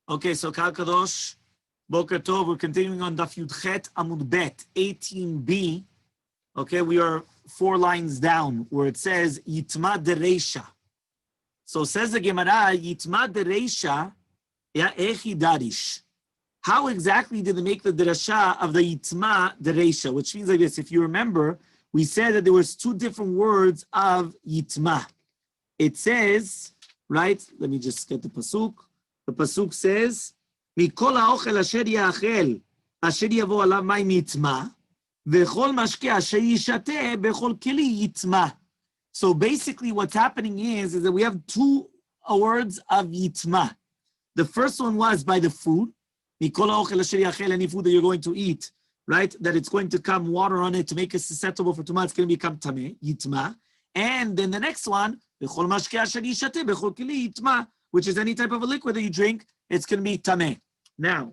Okay, so Kal Kadosh, Boker Tov, we're continuing on Daf Yudchet Amud Bet, 18b. Okay, we are 4 lines down where it says Yitma Dereisha. So says the Gemara, Yitma Dereisha, ya echi darish. How exactly did they make the derasha of the Yitma Dereisha? Which means like this, if you remember, we said that there was 2 different words of Yitma. It says, right, let me just get the pasuk. The pasuk says, "Mikol ha'ochel asher ya'achel, asher yavo alav mayim yitma, v'chol mashke asher yishateh bechol keli yitma." So basically, what's happening is that we have 2 words of yitma. The first one was by the food, "Mikol ha'ochel asher ya'achel," any food that you're going to eat, right? That it's going to come water on it to make it susceptible for tumah. It's going to become tameh, yitma. And then the next one, "V'chol mashke asher yishateh bechol keli yitma," which is any type of a liquid that you drink, it's going to be tameh. Now,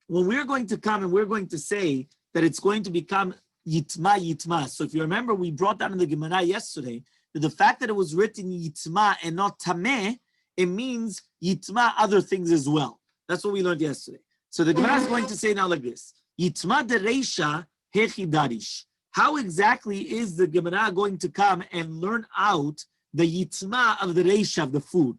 when we're going to come and we're going to say that it's going to become yitma. So if you remember, we brought down in the Gemara yesterday that the fact that it was written yitma and not tameh, it means yitma other things as well. That's what we learned yesterday. So the Gemara is going to say now like this: Yitma dereisha hechi darish. How exactly is the Gemara going to come and learn out the yitma of the reisha of the food?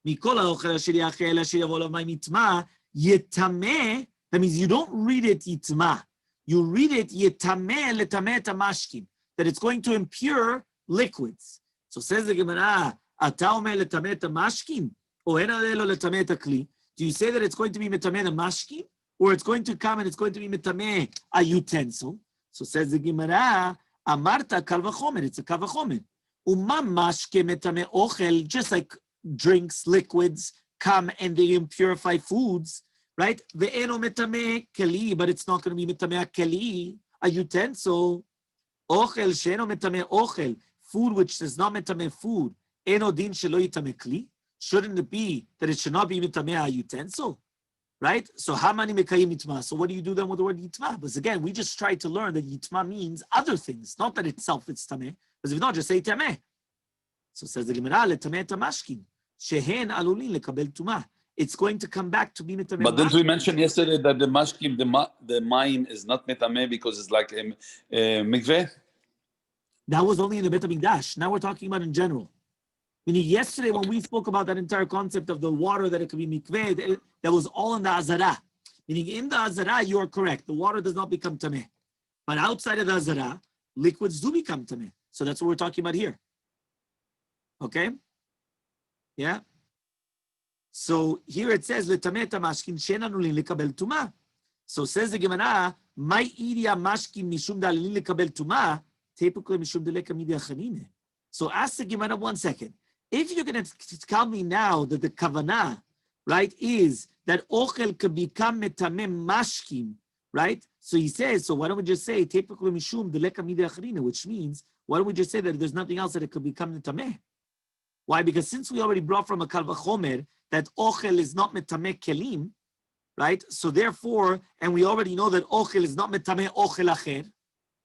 Mikol ha'ochel asher ya'achel asher yavo alav mayim yitma, yetameh. That means you don't read it yitma. You read it yetameh letameh tamashkin. That it's going to impure liquids. So says the Gemara, ata omer letameh tamashkin, o en adelo letameh takli. Do you say that it's going to be metameh tamashkin, or it's going to come and it's going to be metameh a utensil? So says the Gemara, amarta kal v'chomer. It's a kal v'chomer. Uma mashke metameh ochel, just like drinks, liquids come and they impurify foods, right? Ve'eno metameh keli, but it's not going to be metameh keli, a utensil. Ochel she'eno metameh ochel, food which is not metameh food. Eno din shelo yitameh kli. Shouldn't it be that it should not be metameh a utensil, right? So hamani mekayim yitma. So what do you do then with the word yitma? Because again, we just tried to learn that yitma means other things, not that itself it's tameh. Because if not, just say tameh. So says the Gemara, letameh tamashkin. Shehen alulin lekabel tumah. It's going to come back to be metameh. But didn't we mention yesterday that the mashkim, the mayim is not metameh because it's like a mikveh? That was only in the Bet HaMikdash. Now we're talking about in general. Meaning yesterday when we spoke about that entire concept of the water that it could be mikveh, that was all in the azara. Meaning in the azara, you are correct. The water does not become tameh. But outside of the azara, liquids do become tameh. So that's what we're talking about here. Okay? Yeah. So here it says letameh tamashkin she'en alulin lekabel tumah. So says the Gemara, "My idia mashkin mishum dalilin lekabel tumah, tepukle mishum deleka midia chanine." So ask the Gemara 1 second. If you're going to tell me now that the kavanah, right, is that ochel could become metameh mashkin, right? So he says, so why don't we just say tepukle mishum deleka midia chanine, which means why don't we just say that there's nothing else that it could become metameh? Why? Because since we already brought from a kal v'chomer that ochel is not metameh kelim, right? So therefore, and we already know that ochel is not metameh ochel acher,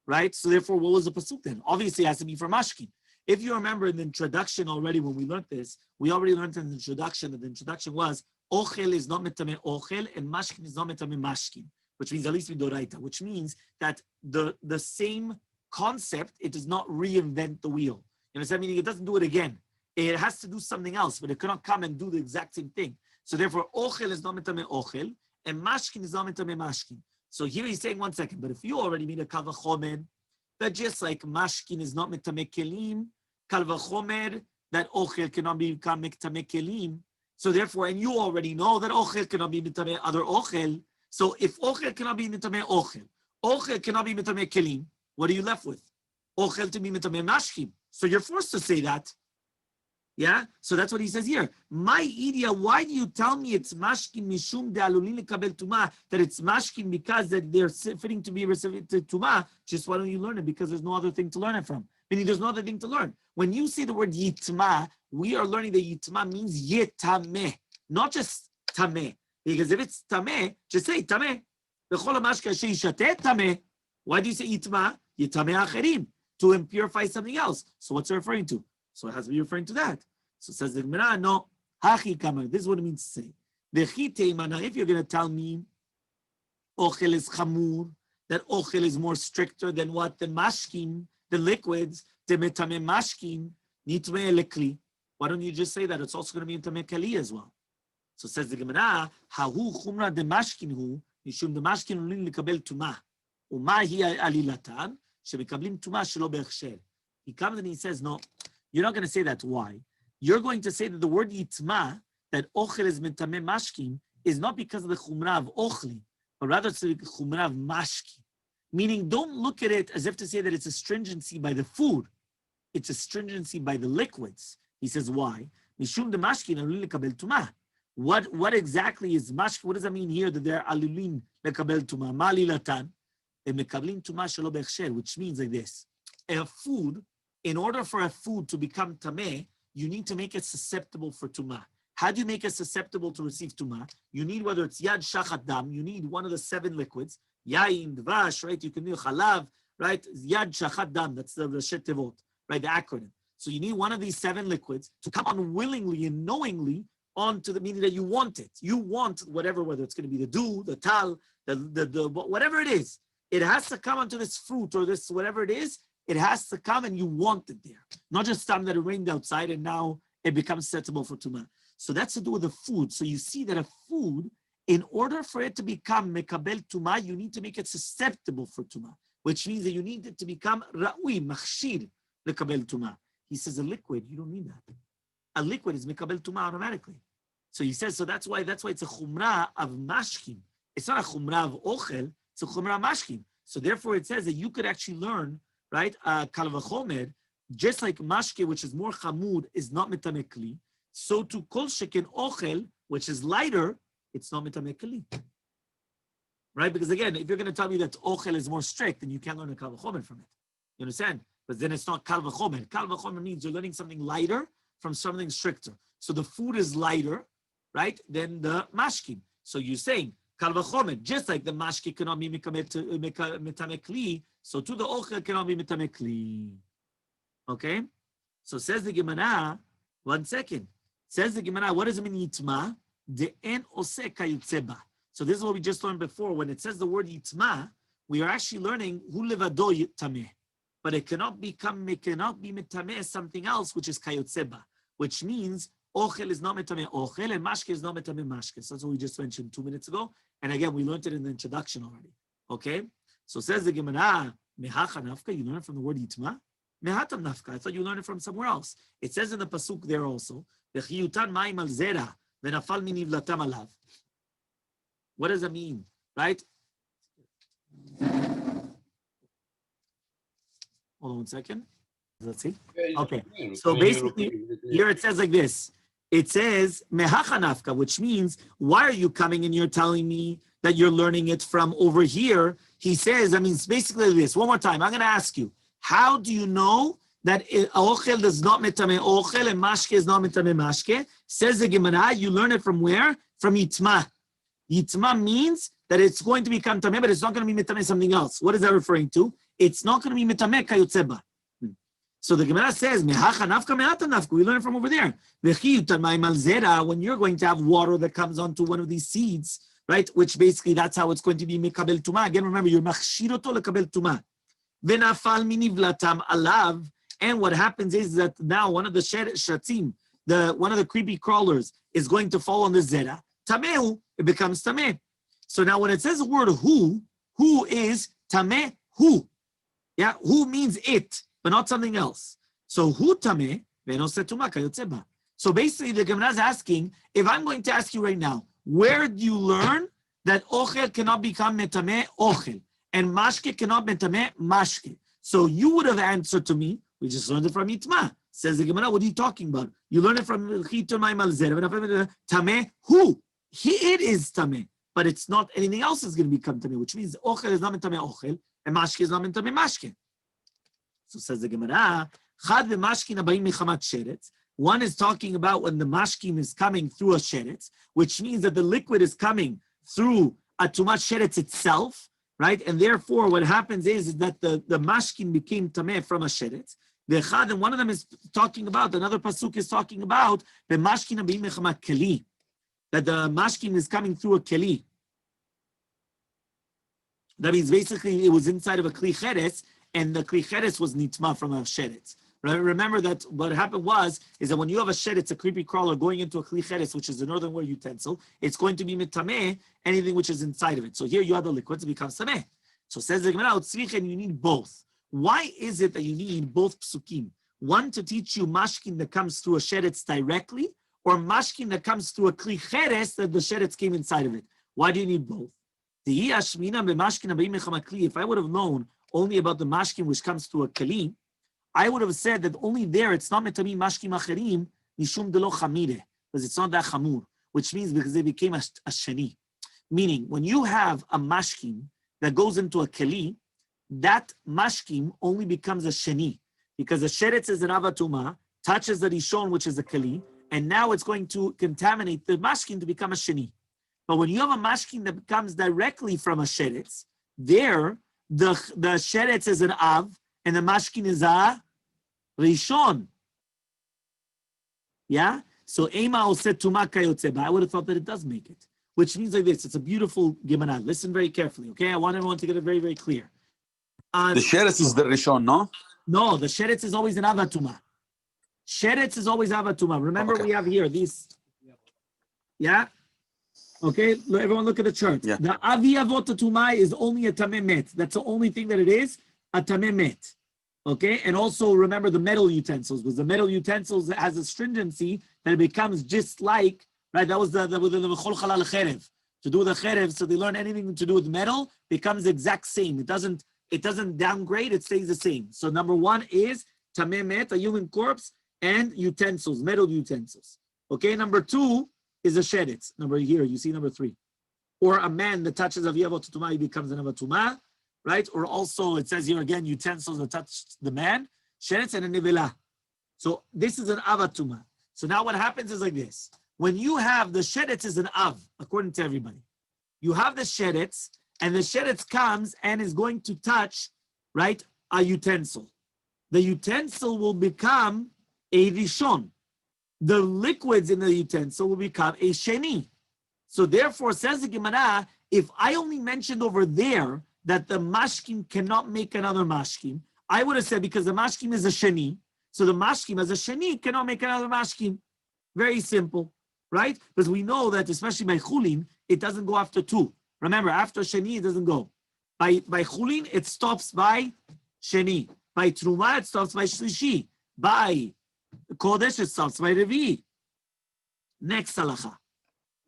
right? So therefore, what was the pasuk then? Obviously, it has to be for mashkin. If you remember in the introduction already, when we learned this, we already learned in the introduction that the introduction was ochel is not metameh ochel and mashkin is not metameh mashkin, which means at least midoraita, which means that the same concept, it does not reinvent the wheel. You understand? Meaning it doesn't do it again. It has to do something else, but it cannot come and do the exact same thing. So therefore, ochel is not metameh ochel, and mashkin is not metameh mashkin. So here he's saying 1 second, but if you already made a kal v'chomer, that just like mashkin is not metameh kelim, kal v'chomer, that ochel cannot become metameh kelim. So therefore, and you already know that ochel cannot be metameh other ochel. So if ochel cannot be metameh ochel cannot be metameh kelim, what are you left with? Ochel to be metameh mashkin. So you're forced to say that. Yeah, so that's what he says here. My idia, why do you tell me it's mashkin mishum de alulin lekabel tumah, that it's mashkin because that they're fitting to be received to tumah? Just why don't you learn it? Because there's no other thing to learn it from. Meaning there's no other thing to learn. When you say the word yitma, we are learning that yitma means yetameh, not just tameh. Because if it's tameh, just say tameh. B'chol ha'mashke asher yishateh tameh. Why do you say yitma? Yetameh acherim, to impurify something else. So what's it referring to? So it has to be referring to that. So it says the Gemara, no, hachi kamar. This is what it means to say. If you're going to tell me ochel is chamur, that ochel is more stricter than what? The mashkin, the liquids, the metame mashkin, nitme lekli. Why don't you just say that it's also going to be in tameh kali as well? So says the Gemara, hahu chumra de mashkin hu, mishum de mashkin ulin likabel tumah. Uma hi alilatan, shebekablim tumah shelo be'echsher. He comes and he says, no, you're not going to say that. Why? You're going to say that the word yitma, that ochel is metame mashkin, is not because of the chumra of ochli, but rather it's the chumra of mashkin. Meaning, don't look at it as if to say that it's a stringency by the food. It's a stringency by the liquids. He says, why? Mishum de mashkin alulin lekabel tumah. What exactly is mashkin? What does that mean here that they're alulin lekabel tumah? Malilatan. Mekablim tumah shelo be'echsher, which means like this. A food, in order for a food to become tameh, you need to make it susceptible for tumah. How do you make it susceptible to receive tumah? You need, whether it's yad, shachat, dam, you need one of the 7 liquids. Yain, dvash, right? You can do chalav, right? Yad, shachat, dam, that's the Rashet Tevot, right? The acronym. So you need one of these 7 liquids to come unwillingly and knowingly onto the meaning that you want it. You want whatever, whether it's going to be the dew, the tal, the whatever it is. It has to come onto this fruit or this whatever it is. It has to come and you want it there. Not just time that it rained outside and now it becomes susceptible for tumah. So that's to do with the food. So you see that a food, in order for it to become mekabel tumah, you need to make it susceptible for tumah, which means that you need it to become ra'ui, machshir, mekabel tumah. He says a liquid, you don't need that. A liquid is mekabel tumah automatically. So he says, so that's why it's a chumrah of mashkin. It's not a chumrah of ochel, it's a chumrah mashkin. So therefore it says that you could actually learn, right, kal v'chomer, just like mashke, which is more chamud, is not mitameh kli, so to kol sheken ochel, which is lighter, it's not mitameh kli. Right? Because again, if you're going to tell me that ochel is more strict, then you can't learn a kal v'chomer from it. You understand? But then it's not kal v'chomer. Kal v'chomer means you're learning something lighter from something stricter. So the food is lighter, right, than the mashkin. So you're saying, kal v'chomer, just like the mashkin cannot be mitameh kli, so to the ochel cannot be mitameh kli. Okay? So says the Gemara, 1 second. Says the Gemara, what does it mean yitma? De'en oseh kayutzeba. So this is what we just learned before. When it says the word yitma, we are actually learning hu levado yitameh. But it cannot be mitameh something else, which is kayotzeba, which means ochel is not mitameh ochel and mashke is not mitameh mashke. So that's what we just mentioned 2 minutes ago. And again, we learned it in the introduction already. Okay? So says the Gemara, mehacha nafka, you learn it from the word yitma? Mehatam nafka, I thought you learned it from somewhere else. It says in the pasuk there also, v'chiyutan ma'im al zera, v'nafal minivlatam alav. What does that mean? Right? Hold on 1 second. Let's see. Okay. So basically, here it says like this. It says, mehacha nafka, which means, why are you coming and you're telling me that you're learning it from over here? He says, I mean, it's basically this. One more time, I'm going to ask you, how do you know that ochel does not mitameh ochel and mashke is not mitameh mashke? Says the Gemara, you learn it from where? From yitma. Yitma means that it's going to become tameh, but it's not going to be mitameh something else. What is that referring to? It's not going to be mitameh kayotzeba. So the Gemara says, mehacha nafka mehata nafka. We learn it from over there. When you're going to have water that comes onto one of these seeds, right? Which basically that's how it's going to be mekabel tumah. Again, remember, you're machshiroto lekabel tumah. V'nafal minivlatam alav. And what happens is that now one of the shatzim, one of the creepy crawlers, is going to fall on the zera. Tamehu, it becomes tameh. So now when it says the word who is tameh hu. Yeah, who means it, but not something else. So hu tameh, ve'noseh tumah kayotzeba. So basically the Gemara is asking, if I'm going to ask you right now, where do you learn that ochel cannot become metameh ochel and mashke cannot metameh mashke? So you would have answered to me, we just learned it from Itma. Says the Gemara, what are you talking about? You learn it from tameh hu. It is tameh, but it's not anything else is going to become tameh, which means ochel is not metameh ochel and mashke is not metameh mashke. So says the Gemara, chad ve'mashkin abayim mechamat sheretz. One is talking about when the mashkim is coming through a sheretz, which means that the liquid is coming through a tumat sheretz itself, right? And therefore, what happens is that the mashkim became tameh from a sheretz. The echad, and one of them is talking about, another pasuk is talking about the mashkin abim mechamat keli. that the mashkim is coming through a keli. That means basically it was inside of a kli cheres, and the kli cheres was nitma from a sheretz. Remember that what happened is that when you have a sheretz, a creepy crawler going into a kli cheres, which is the northern utensil, it's going to be mitameh, anything which is inside of it. So here you have the liquids, it becomes tameh. So says the Gemara, you need both. Why is it that you need both psukim? One to teach you mashkin that comes through a sheretz directly, or mashkin that comes through a kli cheres that the sheretz came inside of it. Why do you need both? If I would have known only about the mashkin which comes through a keli, I would have said that only there it's not metami mashkim acherim nishum delo chamire, because it's not that chamur, which means because they became a sheni. Meaning, when you have a mashkim that goes into a keli, that mashkim only becomes a sheni, because the sheretz is an avatuma, touches the rishon, which is a keli, and now it's going to contaminate the mashkim to become a sheni. But when you have a mashkim that comes directly from a sheretz, there the sheretz is an av, and the mashkin is a rishon. Yeah? So Ema oseh tuma kayotze, but I would have thought that it does make it. Which means like this, it's a beautiful Gemara. Listen very carefully, okay? I want everyone to get it very, very clear. The sheretz is the rishon, no? No, the sheretz is always an avatuma. Sheretz is always avatuma. Remember, we have here these. Yeah? Okay, everyone look at the chart. Yeah. The avi avotatuma is only a tameh met. That's the only thing that it is, a tameh met. Okay, and also remember the metal utensils, because the metal utensils has a stringency that it becomes just like, right, that was the chol chalal cherev. To do with the cherev, so they learn anything to do with metal, becomes exact same. It doesn't downgrade, it stays the same. So number one is tameh met, a human corpse, and utensils, metal utensils. Okay, number two is a sheretz. Here, you see number three. Or a man that touches a aviyavot tumah, he becomes an avatuma, right? Or also, it says here again, utensils that touch the man, sheretz and a nivela. So this is an avatuma. So now what happens is like this. When you have the sheretz is an av, according to everybody. You have the sheretz, and the sheretz comes and is going to touch, right, a utensil. The utensil will become a rishon. The liquids in the utensil will become a sheni. So therefore, says the Gemara, if I only mentioned over there that the mashkim cannot make another mashkim, I would have said because the mashkim is a sheni, so the mashkim as a sheni cannot make another mashkim. Very simple, right? Because we know that especially by chulin, it doesn't go after two. Remember, after sheni, it doesn't go. By chulin, it stops by sheni. By truma, it stops by shlishi. By Kodesh, it starts by Revi. Next halacha.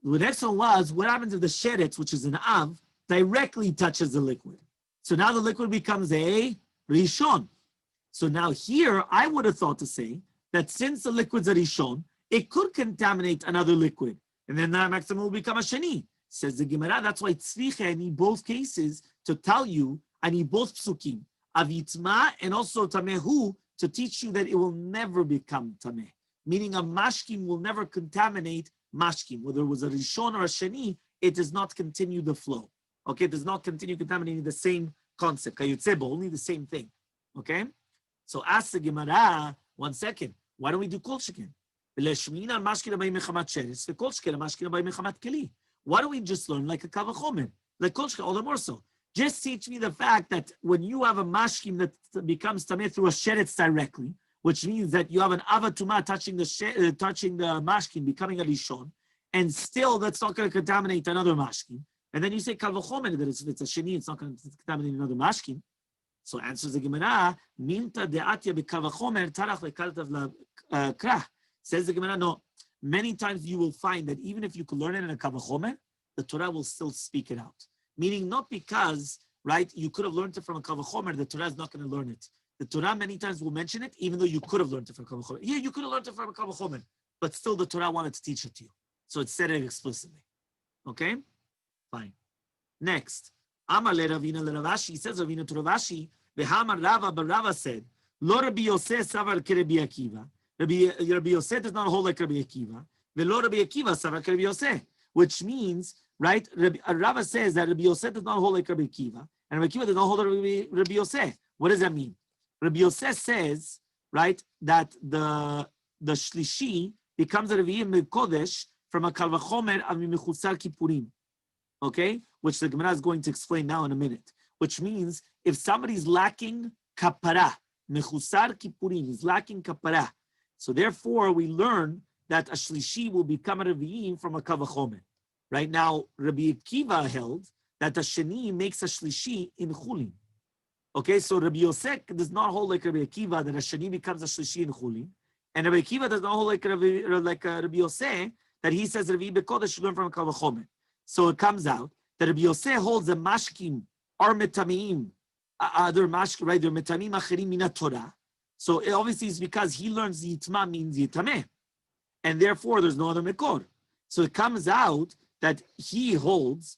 The next one was, what happens if the sheretz, which is an av, directly touches the liquid? So now the liquid becomes a rishon. So now here, I would have thought to say that since the liquid's a rishon, it could contaminate another liquid. And then that maximum will become a sheni. Says the Gemara, that's why tzricha, I need both cases to tell you, I need both psukim. Avitma and also tamehu, to teach you that it will never become tameh. Meaning a mashkim will never contaminate mashkim. Whether it was a rishon or a sheni, it does not continue the flow. Okay, it does not continue contaminating the same concept. Kayotzebo, only the same thing. Okay? So ask the Gemara, 1 second, why don't we do kol sheken? Why don't we just learn like a kavachomer? Like kol sheken, all the more so. Just teach me the fact that when you have a mashkim that becomes tameh through a sheretz directly, which means that you have an avatuma touching the mashkim, becoming a rishon, and still that's not going to contaminate another mashkim. And then you say kalvachomer that if it's a sheni, it's not going to contaminate another mashkim. So answers the Gemara, minta de'atya bekalvachomer tarach lekaltav krah. Says the Gemara, no. Many times you will find that even if you could learn it in a kalvachomer, the Torah will still speak it out. Meaning not because, right, you could have learned it from a kavachomer, the Torah is not going to learn it. The Torah many times will mention it, even though you could have learned it from a kavachomer. Yeah, you could have learned it from a kavachomer, but still the Torah wanted to teach it to you. So it said it explicitly. Okay? Fine. Next. Amar le Ravina le Ravashi, he says Ravina to Ravashi, V'hamar Rava, but Rava said, Lo Rabbi Yosef savar ke Rabbi Akiva. Rabbi Yosef does not hold like Rabbi Akiva. V'lo Rabbi Akiva savar ke Rabbi Yosef. Which means, right, Rava says that Rabbi Yosef does not hold like Rabbi Akiva, and Rabbi Akiva does not hold like Rabbi Yosef. What does that mean? Rabbi Yosef says, right, that the shlishi becomes a Revi'im Kodesh from a kal vachomer al mechusar kippurim. Okay, which the Gemara is going to explain now in a minute. Which means if somebody's lacking kapara, mechusar kippurim, is lacking kapara. So therefore, we learn that a shlishi will become a revi'im from a kal vachomer. Right now, Rabbi Akiva held that a sheni makes a shlishi in chulin. Okay, so Rabbi Yosef does not hold like Rabbi Akiva that a sheni becomes a shlishi in chulin, and Rabbi Akiva does not hold like Rabbi Yosef that he says Rabbi Bekodesh should learn from a kal vachomer. So it comes out that Rabbi Yosef holds the mashkim are metamim, other mashkim, right? They're metamim acherim min Torah. So it obviously it's because he learns yitma means yitameh, and therefore there's no other mekor. So it comes out that he holds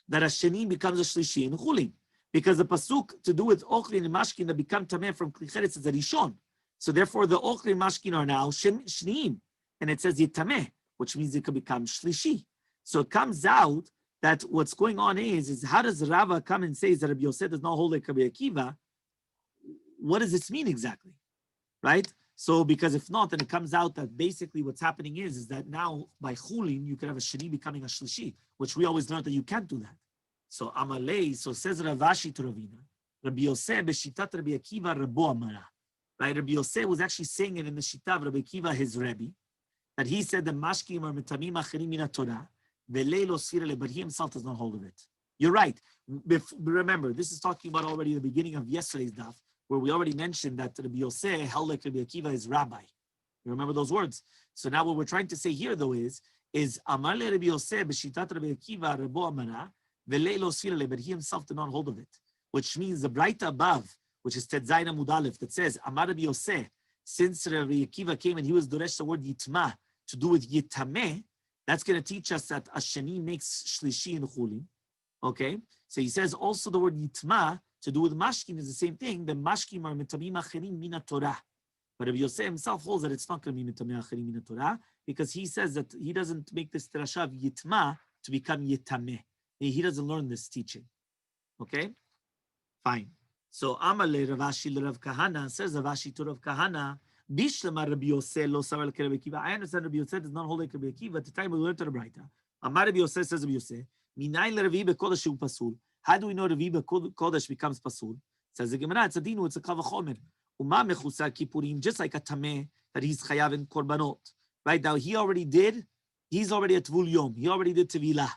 that a sheni becomes a shlishi in chulin, because the pasuk to do with ochlin and mashkin that become tameh from klicheres is a rishon. So therefore the ochlin and mashkin are now shneim, and it says yitameh, which means it could become shlishi. So it comes out that what's going on is how does Rava come and say that Rabbi Yosef does not hold like Rabbi Akiva? What does this mean exactly, right? So because if not, then it comes out that basically what's happening is that now by chulin you can have a sheni becoming a shlishi, which we always learned that you can't do that. So Amalei, so says Ravashi to Ravina, Rabbi Yosef b'shitat Rabbi Akiva Rabo Amara, right? Rabbi Yosef was actually saying it in the shita of Rabbi Akiva, his Rebbe, that he said the mashkim are metamim acherim min Torah. But he himself does not hold of it. You're right. Remember, this is talking about already the beginning of yesterday's daf, where we already mentioned that Rabbi Yosef held like Rabbi Akiva is rabbi. You remember those words? So now what we're trying to say here, though, is Amar le Rabbi Yosef b'shitat Rabbi Akiva rabo amara v'leilo sirele, but he himself did not hold of it. Which means the Braita above, which is Tet Zayin Amud Aleph, that says Amar Rabbi Yosef, since Rabbi Akiva came and he was doresh the word yitma to do with yitameh, that's going to teach us that a sheni makes shlishi in chulin. Okay, so he says also the word yitma to do with mashkin is the same thing. The mashkim are metamim acherim min Torah, but Rabbi Yosef himself holds that it's not going to be metamim acherim min Torah because he says that he doesn't make this terasha of yitma to become yitameh. He doesn't learn this teaching. Okay, fine. So Amale Ravashi Rav Kahana says Ravashi to Rav Kahana. Bishlama Rabbi Yosef lo savar like Rabbi Akiva. I understand Rabbi Yosef does not hold like Rabbi Akiva. At the time we learned to the Braita, Amar Rabbi Yosef says Rabbi Yosef, Minayin leRavi bekodesh hu pasul. How do we know Ravi bekodesh becomes pasul? Says the Gemara, it's a dinu, it's a kal vachomer. Uma mechusar kippurim, just like a tameh that he's chayav in korbanot. Right now he's already at tvul yom. He already did tevilah.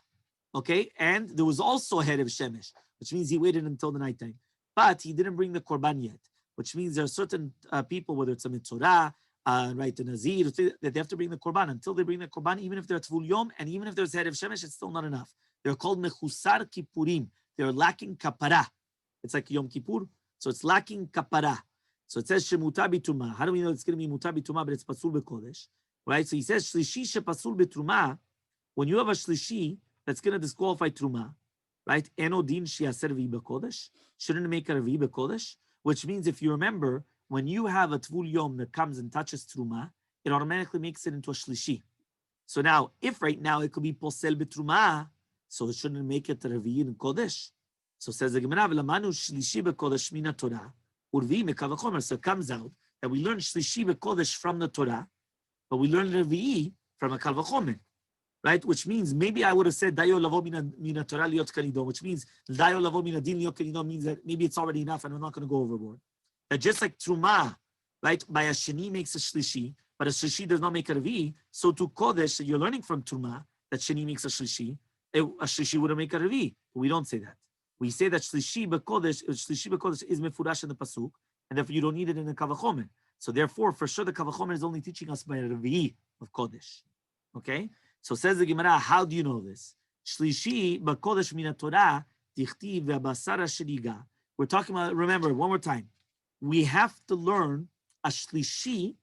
Okay, and there was also a head of shemesh, which means he waited until the nighttime, but he didn't bring the korban yet. Which means there are certain people, whether it's a mitzorah, right, the nazir, that they have to bring the korban. Until they bring the korban, even if they're tvul yom, and even if there's head of shemesh, it's still not enough. They're called mechusar kippurim. They're lacking kapara. It's like Yom Kippur, so it's lacking kapara. So it says shemuta bituma. How do we know it's going to be muta bituma, but it's pasul bekodesh, right? So he says shlishi shepasul betruma. When you have a shlishi that's going to disqualify truma, right? Eno din sheyaser vi bekodesh. Shouldn't it make a vi bekodesh? Which means, if you remember, when you have a tvul yom that comes and touches truma, it automatically makes it into a shlishi. So now, if right now it could be posel betruma, so it shouldn't make it a revi in kodesh. So says the Gemara, "V'lamanu shlishi bekodesh mina Torah, urvi mekal vachomer." So it comes out that we learn shlishi bekodesh from the Torah, but we learn revi from a kal vachomer. Right, which means maybe I would have said dayo lavo mina Torah liot kanidon, which means dayo lavo mina din liot kanidon means that maybe it's already enough and we're not going to go overboard. That just like truma, right, by a sheni makes a shlishi, but a shlishi does not make a revi. So to kodesh, you're learning from truma that sheni makes a shlishi wouldn't make a revi. We don't say that. We say that shlishi bekodesh is mefurash in the pasuk, and therefore you don't need it in the kal vachomer. So therefore, for sure, the kal vachomer is only teaching us by a revi of kodesh. Okay. So says the Gemara, how do you know this? Shlishi b'kodesh mina Torah tichtiv ve'abasar sheriga. We're talking about, remember, one more time. We have to learn a shlishi,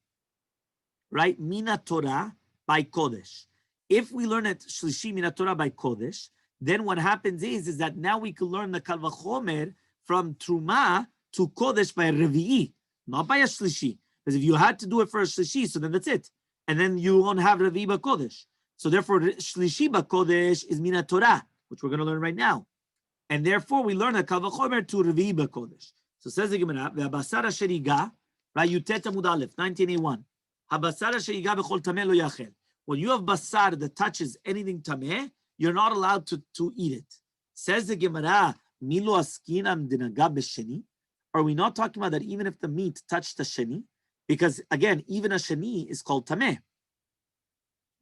right, mina Torah by kodesh. If we learn it shlishi mina Torah by kodesh, then what happens is that now we can learn the kal vachomer from truma to kodesh by a revi'i, not by a shlishi. Because if you had to do it for a shlishi, so then that's it. And then you won't have revi'i by kodesh. So therefore, shlishi b'kodesh is mina Torah, which we're going to learn right now, and therefore we learn a kal vachomer to revi b'kodesh. So says the Gemara, ve'abasar sheriga, right? Yutet Amud Aleph, 1981. Habasar sheriga b'chol tameh lo yachel. when you have basar that touches anything tameh, you're not allowed to eat it. Says the Gemara, Milo askinam dinaga b'sheni. Are we not talking about that even if the meat touched the sheni? Because again, even a sheni is called tameh.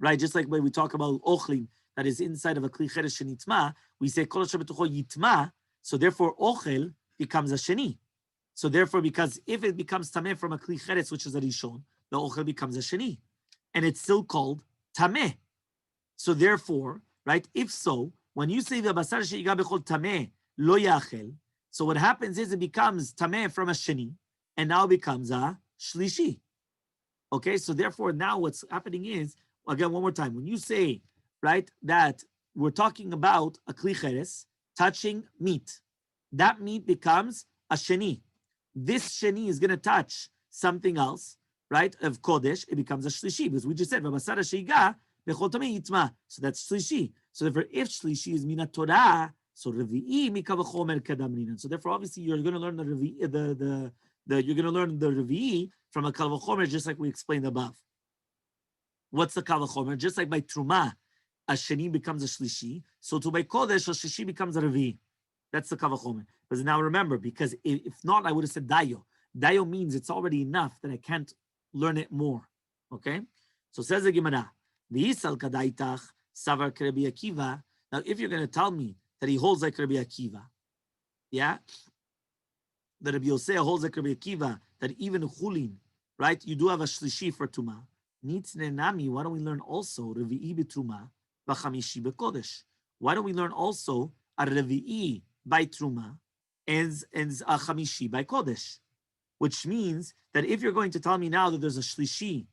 Right? Just like when we talk about ochlin that is inside of a kli cheres shenitma, we say kol asher betucho yitma, so therefore ochel becomes a sheni. So therefore, because if it becomes tameh from a kli cheres, which is a rishon, the ochel becomes a sheni. And it's still called tameh. So therefore, right, if so, when you say the basar she'iga bechol tameh lo yachel, so what happens is it becomes tameh from a sheni, and now becomes a shlishi. Okay, so therefore now what's happening is, again, one more time, when you say, right, that we're talking about a kli cheres touching meat, that meat becomes a sheni. This sheni is going to touch something else, right, of kodesh, it becomes a shlishi, because we just said, v'basar she'iga bechol tameh yitma, so that's shlishi. So therefore, if shlishi is mina Torah, so revi'i mikavachomer kadamrinan. So therefore, obviously, you're going to learn the revi'i, you're going to learn the revi'i from a kavachomer, just like we explained above. What's the kavachomer? Just like by truma, a sheni becomes a shlishi. So to by kodesh, a shlishi becomes a revi'i. That's the kavachomer. But now remember, because if not, I would have said dayo. Dayo means it's already enough that I can't learn it more. Okay? So says the Gemara, v'yisal kadaitach savar kerebi Akiva. Now, if you're going to tell me that he holds like Rabbi Akiva, yeah, that Rabbi Yosef holds like Rabbi Akiva, that even chulin, right, you do have a shlishi for tuma. Nitznenami, why don't we learn also revi'i b'truma v'chamishi b'kodesh? Why don't we learn also a revi'i by truma and a chamishi by kodesh? Which means that if you're going to tell me now that there's a shlishi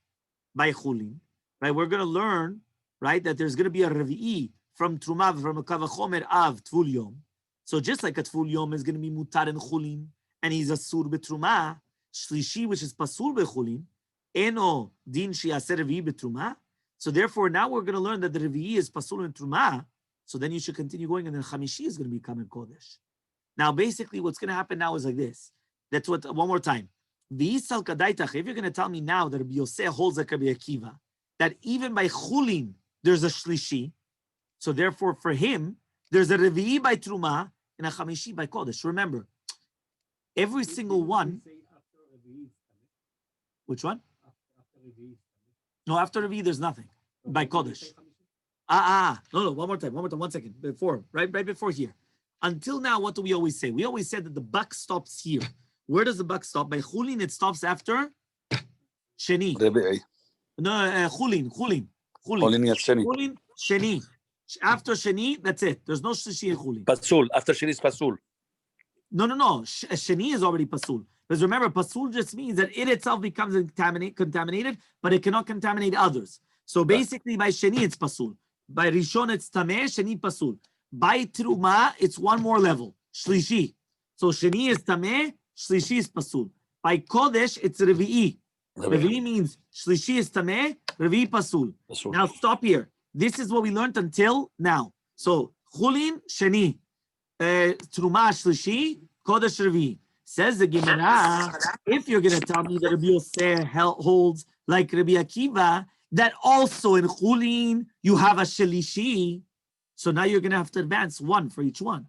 by chulin, right, we're going to learn, right, that there's going to be a revi'i from truma, from a kavachomer of tvul yom. So just like a tvul yom is going to be mutar in chulin, and he's a sur betruma, shlishi, which is pasul bechulin, eno din she'aser revi'i betruma. So therefore, now we're going to learn that the revi'i is pasul in truma. So then you should continue going, and then chamishi is going to become in kodesh. Now, basically, what's going to happen now is like this. That's what. One more time. V'yisal kadaitach. If you're going to tell me now that Rabbi Yosef holds like Rabbi Akiva, that even by chulin there's a shlishi. So therefore, for him, there's a revi'i by truma and a chamishi by kodesh. Remember, every single one. Which one? No, after revi'i, there's nothing by kodesh. No, one more time, 1 second. Before, right before here. Until now, what do we always say? We always said that the buck stops here. Where does the buck stop? By chulin, it stops after sheni. Revi'i. No, chulin. Chulin, sheni. After sheni, that's it. There's no shlishi in chulin. pasul. After sheni is pasul. No. Sheni is already pasul. Because remember, pasul just means that it itself becomes contaminated, but it cannot contaminate others. So basically, by sheni, it's pasul. By rishon, it's tameh, sheni pasul. By truma, it's one more level, shlishi. So sheni is tameh, shlishi is pasul. By kodesh, it's revi'i. Revi'i means shlishi is tameh, revi'i pasul. Now stop here. This is what we learned until now. So chulin, sheni, truma, shlishi, kodesh, revi'i. Says the Gemara, if you're going to tell me that Rabbi Yosef holds like Rabbi Akiva, that also in chulin you have a shlishi, so now you're going to have to advance one for each one.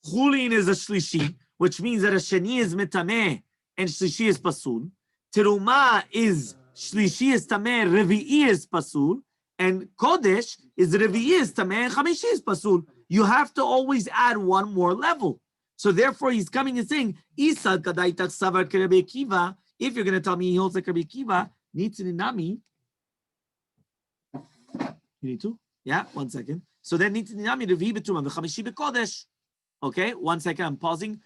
Chulin is a shlishi, which means that a sheni is mitameh and shlishi is pasul. Teruma is shlishi is tameh, revi'i is pasul, and kodesh is revi'i is tameh and chamishi is pasul. You have to always add one more level. So therefore, he's coming and saying, Isad kadaitak savar kerebi Akiva. If you're going to tell me he holds like Rabbi Akiva, nitzinami. You need to? Yeah, 1 second. So then nitzinami revi'i b'truma v'chamishi b'kodesh. Okay, 1 second. I'm pausing.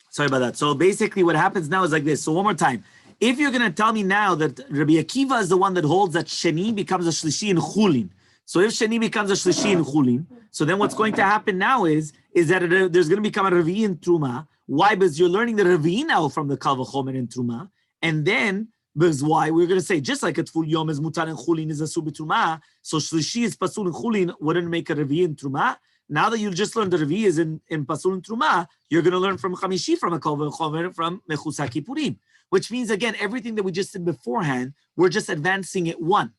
Sorry about that. So basically, what happens now is like this. So one more time. If you're going to tell me now that Rabbi Akiva is the one that holds that sheni becomes a shlishi in chulin. So if sheni becomes a shlishi in chulin, so then what's going to happen now is that there's going to become a revi'i in truma. Why? Because you're learning the revi'i now from the kal v'chomer in truma. And then, because why? We're going to say, just like a tful yom is mutar and chulin is asur b'truma, so shlishi is pasul in chulin wouldn't make a revi'i in truma. Now that you just learned the revi'i is in pasul in truma, you're going to learn from chamishi, from a kal v'chomer, from mechusa kippurim. Which means, again, everything that we just did beforehand, we're just advancing it one.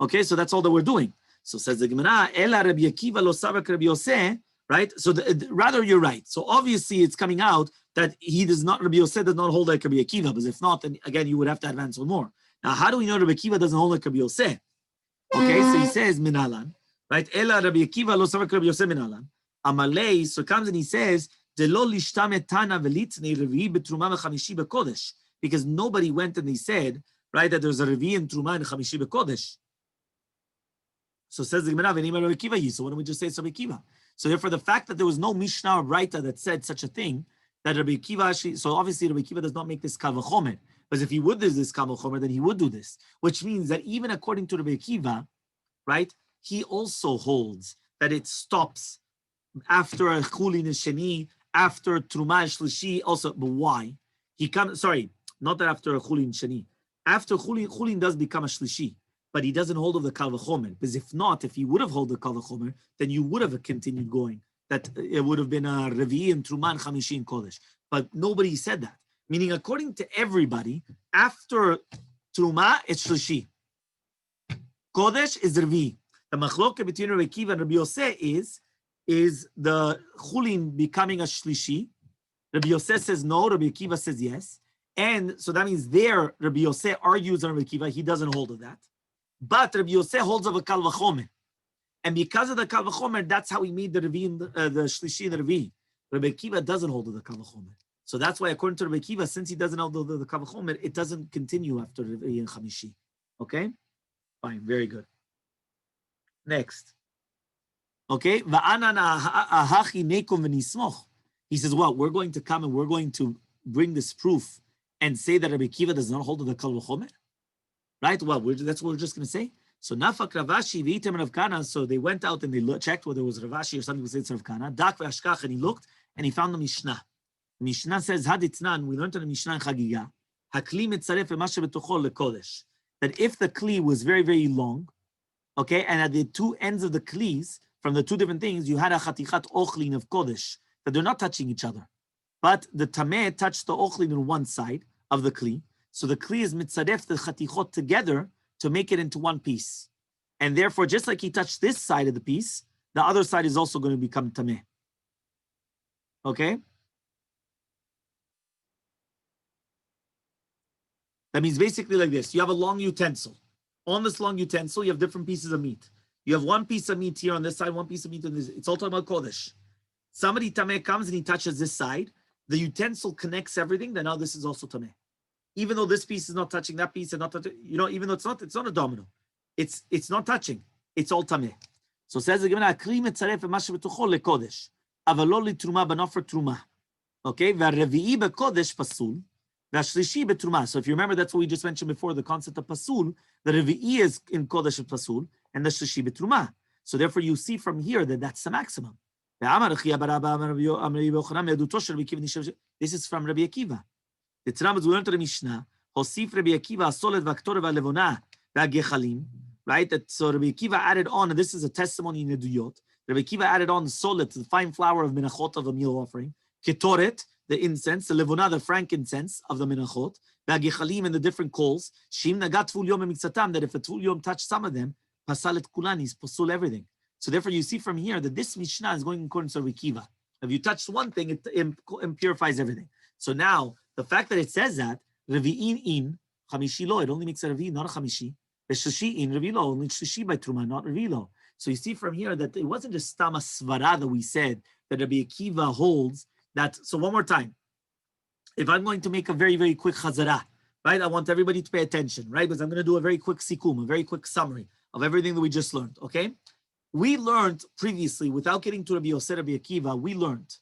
Okay, so that's all that we're doing. So says the Gemara, Ela Rabbi Akiva lo savak Rabbi Yoseh, right? So rather, you're right. So obviously, it's coming out that he does not, Rabbi Yoseh does not hold like Rabbi Akiva, because if not, then again, you would have to advance one more. Now, how do we know Rabbi Akiva doesn't hold like Rabbi Yoseh? Okay, so he says, Minalan, right? Ela Rabbi Akiva lo savak Rabbi Yoseh Minalan. Amalei, so comes and he says, Delo lishtame tana velitne revi betruma v'chamishi bekodesh. Because nobody went and they said, right, that there's a revi and truma and chamishi bekodesh. So says the Gemara, Rabbi Akiva, so why don't we just say it's Rabbi Akiva? So therefore, the fact that there was no Mishnah or Braita that said such a thing, that Rabbi Akiva actually, so obviously Rabbi Akiva does not make this kal v'chomer. Because if he would do this kal v'chomer, then he would do this. Which means that even according to Rabbi Akiva, right, he also holds that it stops after a chulin sheni, after truma shlishi, also, but why? He comes, sorry, not that after a chulin sheni. After chulin does become a shlishi. But he doesn't hold of the kal v'chomer. Because if not, if he would have held the kal v'chomer, then you would have continued going. That it would have been a revi and truma and chamishi and kodesh. But nobody said that. Meaning, according to everybody, after truma, it's shlishi. Kodesh is revi. The machloket between Rabbi Akiva and Rabbi Yoseh is the chulin becoming a shlishi. Rabbi Yoseh says no, Rabbi Akiva says yes. And so that means there, Rabbi Yoseh argues on Rabbi Akiva, he doesn't hold of that. But Rabbi Yoseh holds of a kal v'chomer. And because of the kal v'chomer, that's how he made the revi, the shlishi and the revi. Rabbi Akiva doesn't hold of the kal v'chomer. So that's why, according to Rabbi Akiva, since he doesn't hold of the kal v'chomer, it doesn't continue after revi and chamishi. Okay? Fine, very good. Next. Okay? He says, well, we're going to come and we're going to bring this proof and say that Rabbi Akiva does not hold of the kal v'chomer. Right? Well, that's what we're just going to say. So Nafak Ravashi v'item Rav Kana. So they went out and they checked whether it was Ravashi or some people say it's Rav Kana. Dak ve'ashkach, and he looked and he found the Mishnah. The Mishnah says, Haditnan, we learned in the Mishnah in Chagiga, Hakli mitzaref emashe betocho lekodesh. That if the kli was very, very long, okay, and at the two ends of the klis, from the two different things, you had a chatichat ochlin of kodesh, that they're not touching each other. But the tameh touched the ochlin on one side of the kli. So the kli is mitzaref the chatichot together to make it into one piece. And therefore, just like he touched this side of the piece, the other side is also going to become tameh. Okay? That means basically like this. You have a long utensil. On this long utensil, you have different pieces of meat. You have one piece of meat here on this side, one piece of meat on this. It's all talking about kodesh. Somebody tameh comes and he touches this side. The utensil connects everything. Then now this is also tameh. Even though this piece is not touching that piece and not touching, even though it's not a domino. It's not touching. It's all tameh. So says the Gemara, Akri metzaref emashe betocho lekodesh, aval lo litruma but not for truma. Okay, v'revi'i bekodesh pasul, v'ashlishi betruma. So if you remember, that's what we just mentioned before, the concept of pasul. The revi'i is in kodesh and pasul, and the shlishi betruma. So therefore, you see from here that that's the maximum. This is from Rabbi Akiva. The Tzram, we learned to the Mishnah, Hosif Rabbi Akiva, Asolet Vaktor Valevona, Vagechalim, right? That so Rabbi Akiva added on, and this is a testimony in the Duyot. Rabbi Akiva added on Solet, the fine flour of Menachot of a meal offering, Ketoret, the incense, the Levona, the frankincense of the Menachot, Vagechalim, and the different coals, Shim Nagat Tvul Yom Miksatam, that if a Tvul Yom touched some of them, Pasalet Kulanis, Pasul everything. So therefore, you see from here that this Mishnah is going according to Rabbi Akiva. If you touch one thing, it impurifies everything. So now, the fact that it says that, Revi'in in, Chamishi lo, it only makes a Revi, not a Chamishi. Shlishi in, Revi lo, only Shlishi by Truma, not Revi lo. So you see from here that it wasn't just Stama Svara that we said, that Rabbi Akiva holds that. So one more time, if I'm going to make a very, very quick Chazara, right? I want everybody to pay attention, right? Because I'm going to do a very quick Sikum, a very quick summary of everything that we just learned, okay? We learned previously, without getting to Rabbi Yosef, Rabbi Akiva, we learned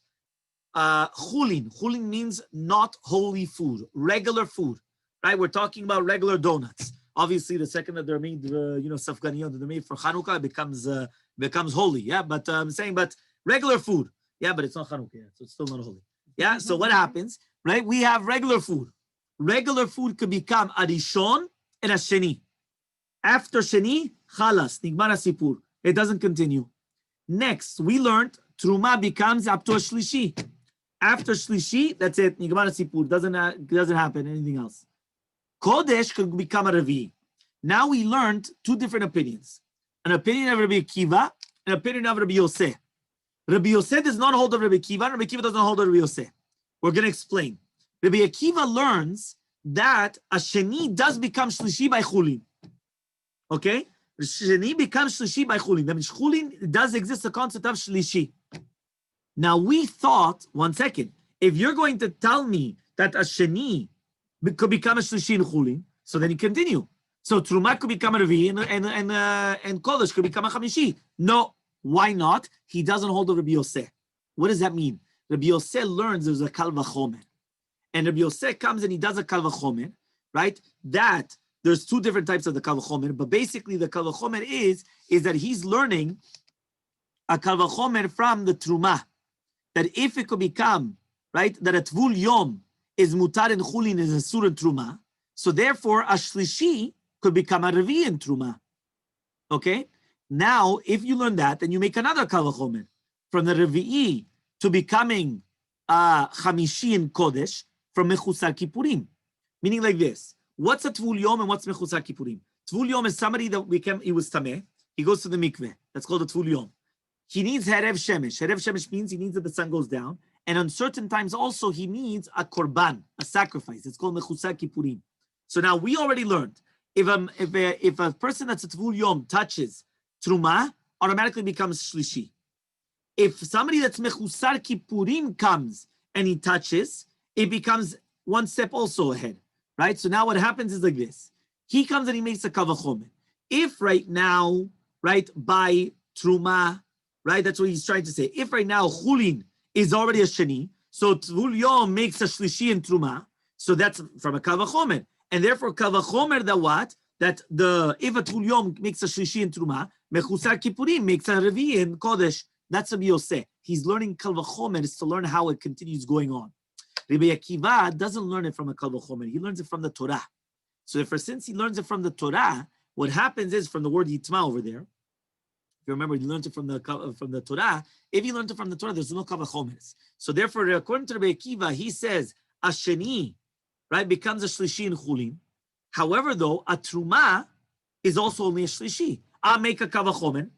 chulin. Chulin means not holy food, regular food, right? We're talking about regular donuts. Obviously, the second that they're made, safganiyot, that they're made for Chanukah, it becomes holy, yeah? But I'm saying, but regular food, yeah, but it's not Chanukah, yeah, so it's still not holy. Yeah, so what happens, right? We have regular food. Regular food could become a rishon and a sheni. After sheni, chalas, nigmar sipur. It doesn't continue. Next, we learned truma becomes up to a shlishi. After shlishi, that's it. Nigmar sipur. Doesn't happen. Anything else? Kodesh could become a revi. Now we learned two different opinions. An opinion of Rabbi Akiva, an opinion of Rabbi Yosef. Rabbi Yosef does not hold of Rabbi Akiva, and Rabbi Akiva doesn't hold of Rabbi Yosef. We're going to explain. Rabbi Akiva learns that a sheni does become shlishi by chulin. Okay? Sheni becomes shlishi by chulin. That means chulin does exist, the concept of shlishi. Now we thought, one second, if you're going to tell me that a sheni could become a shlishi in chulin, so then you continue. So Truma could become a Revi and Kodesh could become a Chamishi. No, why not? He doesn't hold of Rabbi Yosef. What does that mean? Rabbi Yosef learns there's a Kal Vachomer. And Rabbi Yosef comes and he does a Kal Vachomer, right? That, there's two different types of the Kal Vachomer, but basically the Kal Vachomer is that he's learning a Kal Vachomer from the Truma. That if it could become, right, that a Tvul Yom is Mutar and Chulin is a Sur and Truma, so therefore a Shlishi could become a Revi in Truma. Okay? Now, if you learn that, then you make another Kal Vachomer. From the Revi'i to becoming Chamishi in Kodesh, from Mechusar Kippurim. Meaning like this. What's a Tvul Yom and what's Mechusar Kippurim? Tvul Yom is somebody that he was Tameh. He goes to the mikveh. That's called a Tvul Yom. He needs Herev Shemesh. Herev Shemesh means he needs that the sun goes down. And on certain times also, he needs a korban, a sacrifice. It's called Mechusar Kippurim. So now we already learned, if a person that's a Tvul Yom touches Truma, automatically becomes Shlishi. If somebody that's Mechusar Kippurim comes and he touches, it becomes one step also ahead, right? So now what happens is like this. He comes and he makes a Kal Vachomer. If right now, right, by Truma, right, that's what he's trying to say. If right now Chulin is already a Sheni, so Tvul Yom makes a Shlishi in Truma, so that's from a Kal Vachomer. And therefore, Kal Vachomer, that what? That if a Tvul Yom makes a Shlishi in Truma, Mechusar Kippurim makes a Revi in Kodesh. That's Rabbi Yosef. He's learning Kal Vachomer is to learn how it continues going on. Rabbi Akiva doesn't learn it from a Kal Vachomer. He learns it from the Torah. So therefore, since he learns it from the Torah, what happens is from the word Yitma over there, if you remember, he learned it from the Torah. If he learned it from the Torah, there's no Kal Vachomer. So therefore, according to Rabbi Akiva, he says, a Sheni, right, becomes a Shlishi in Chulin. However, though, a Truma is also only a Shlishi. I make a Kal Vachomer.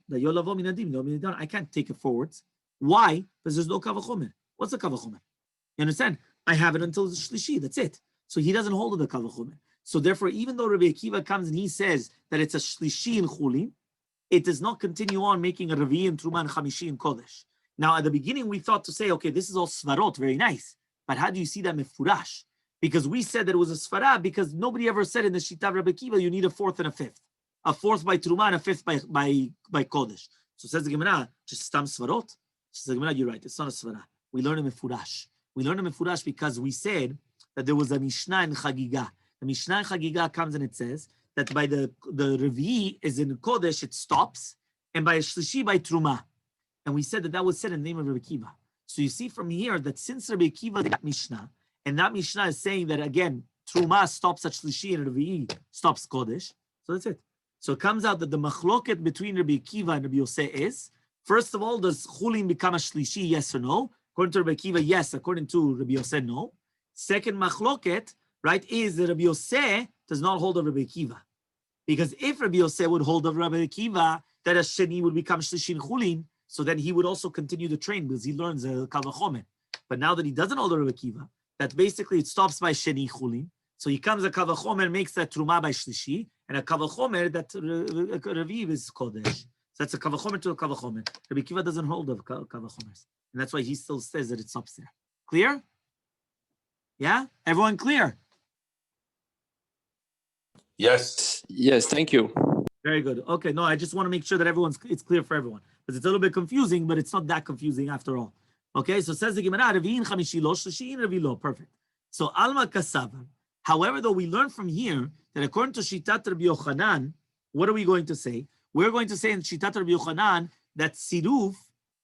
I can't take it forwards. Why? Because there's no Kal Vachomer. What's a Kal Vachomer? You understand? I have it until the Shlishi. That's it. So he doesn't hold of the Kal Vachomer. So therefore, even though Rabbi Akiva comes and he says that it's a Shlishi in Chulin, it does not continue on making a Revi in Truma and Chamishi in Kodesh. Now, at the beginning, we thought to say, okay, this is all Svarot, very nice. But how do you see that Mefurash? Because we said that it was a Svara because nobody ever said in the Shita of Rabbi Akiva, you need a fourth and a fifth. A fourth by Truma and a fifth by Kodesh. So says the Gemara, just Stam Svarot? Says the Gemara, you're right, it's not a Svara. We learn a Mefurash. We learn a Mefurash because we said that there was a Mishnah in Chagiga. The Mishnah in Chagiga comes and it says that by the Revi is in Kodesh, it stops, and by Shlishi, by Truma. And we said that was said in the name of Rabbi Akiva. So you see from here that since Rabbi Akiva that Mishnah, and that Mishnah is saying that again, Truma stops at Shlishi and Revi stops Kodesh. So that's it. So it comes out that the machloket between Rabbi Akiva and Rabbi Yosef is, first of all, does Chulin become a Shlishi, yes or no? According to Rabbi Akiva, yes. According to Rabbi Yosef, no. Second machloket, right, is that Rabbi Yosef does not hold of Rabbi Akiva. Because if Rabbi Yosef would hold of Rabbi Akiva, that a Sheni would become Shlishi in Chulin, so then he would also continue to train because he learns Kal Vachomer. But now that he doesn't hold of Rabbi Akiva, that basically it stops by Sheni Chulin. So he comes a Kal Vachomer, makes that Truma by Shlishi, and a Kal Vachomer that Reviv is Kodesh. So that's a Kal Vachomer to a Kal Vachomer. Rabbi Akiva doesn't hold of Kal Vachomers. And that's why he still says that it stops there. Clear? Yeah? Everyone clear? Yes. Yes, thank you. Very good. Okay, no, I just want to make sure that it's clear for everyone. Because it's a little bit confusing, but it's not that confusing after all. Okay, so says the Gemara, Revi'in Chamishi Lo, Shlishi Revi Lo. Perfect. So Alma Kasava. However, though, we learn from here that according to Shitat Rabbi Yochanan, what are we going to say? We're going to say in Shitat Rabbi Yochanan that Siruf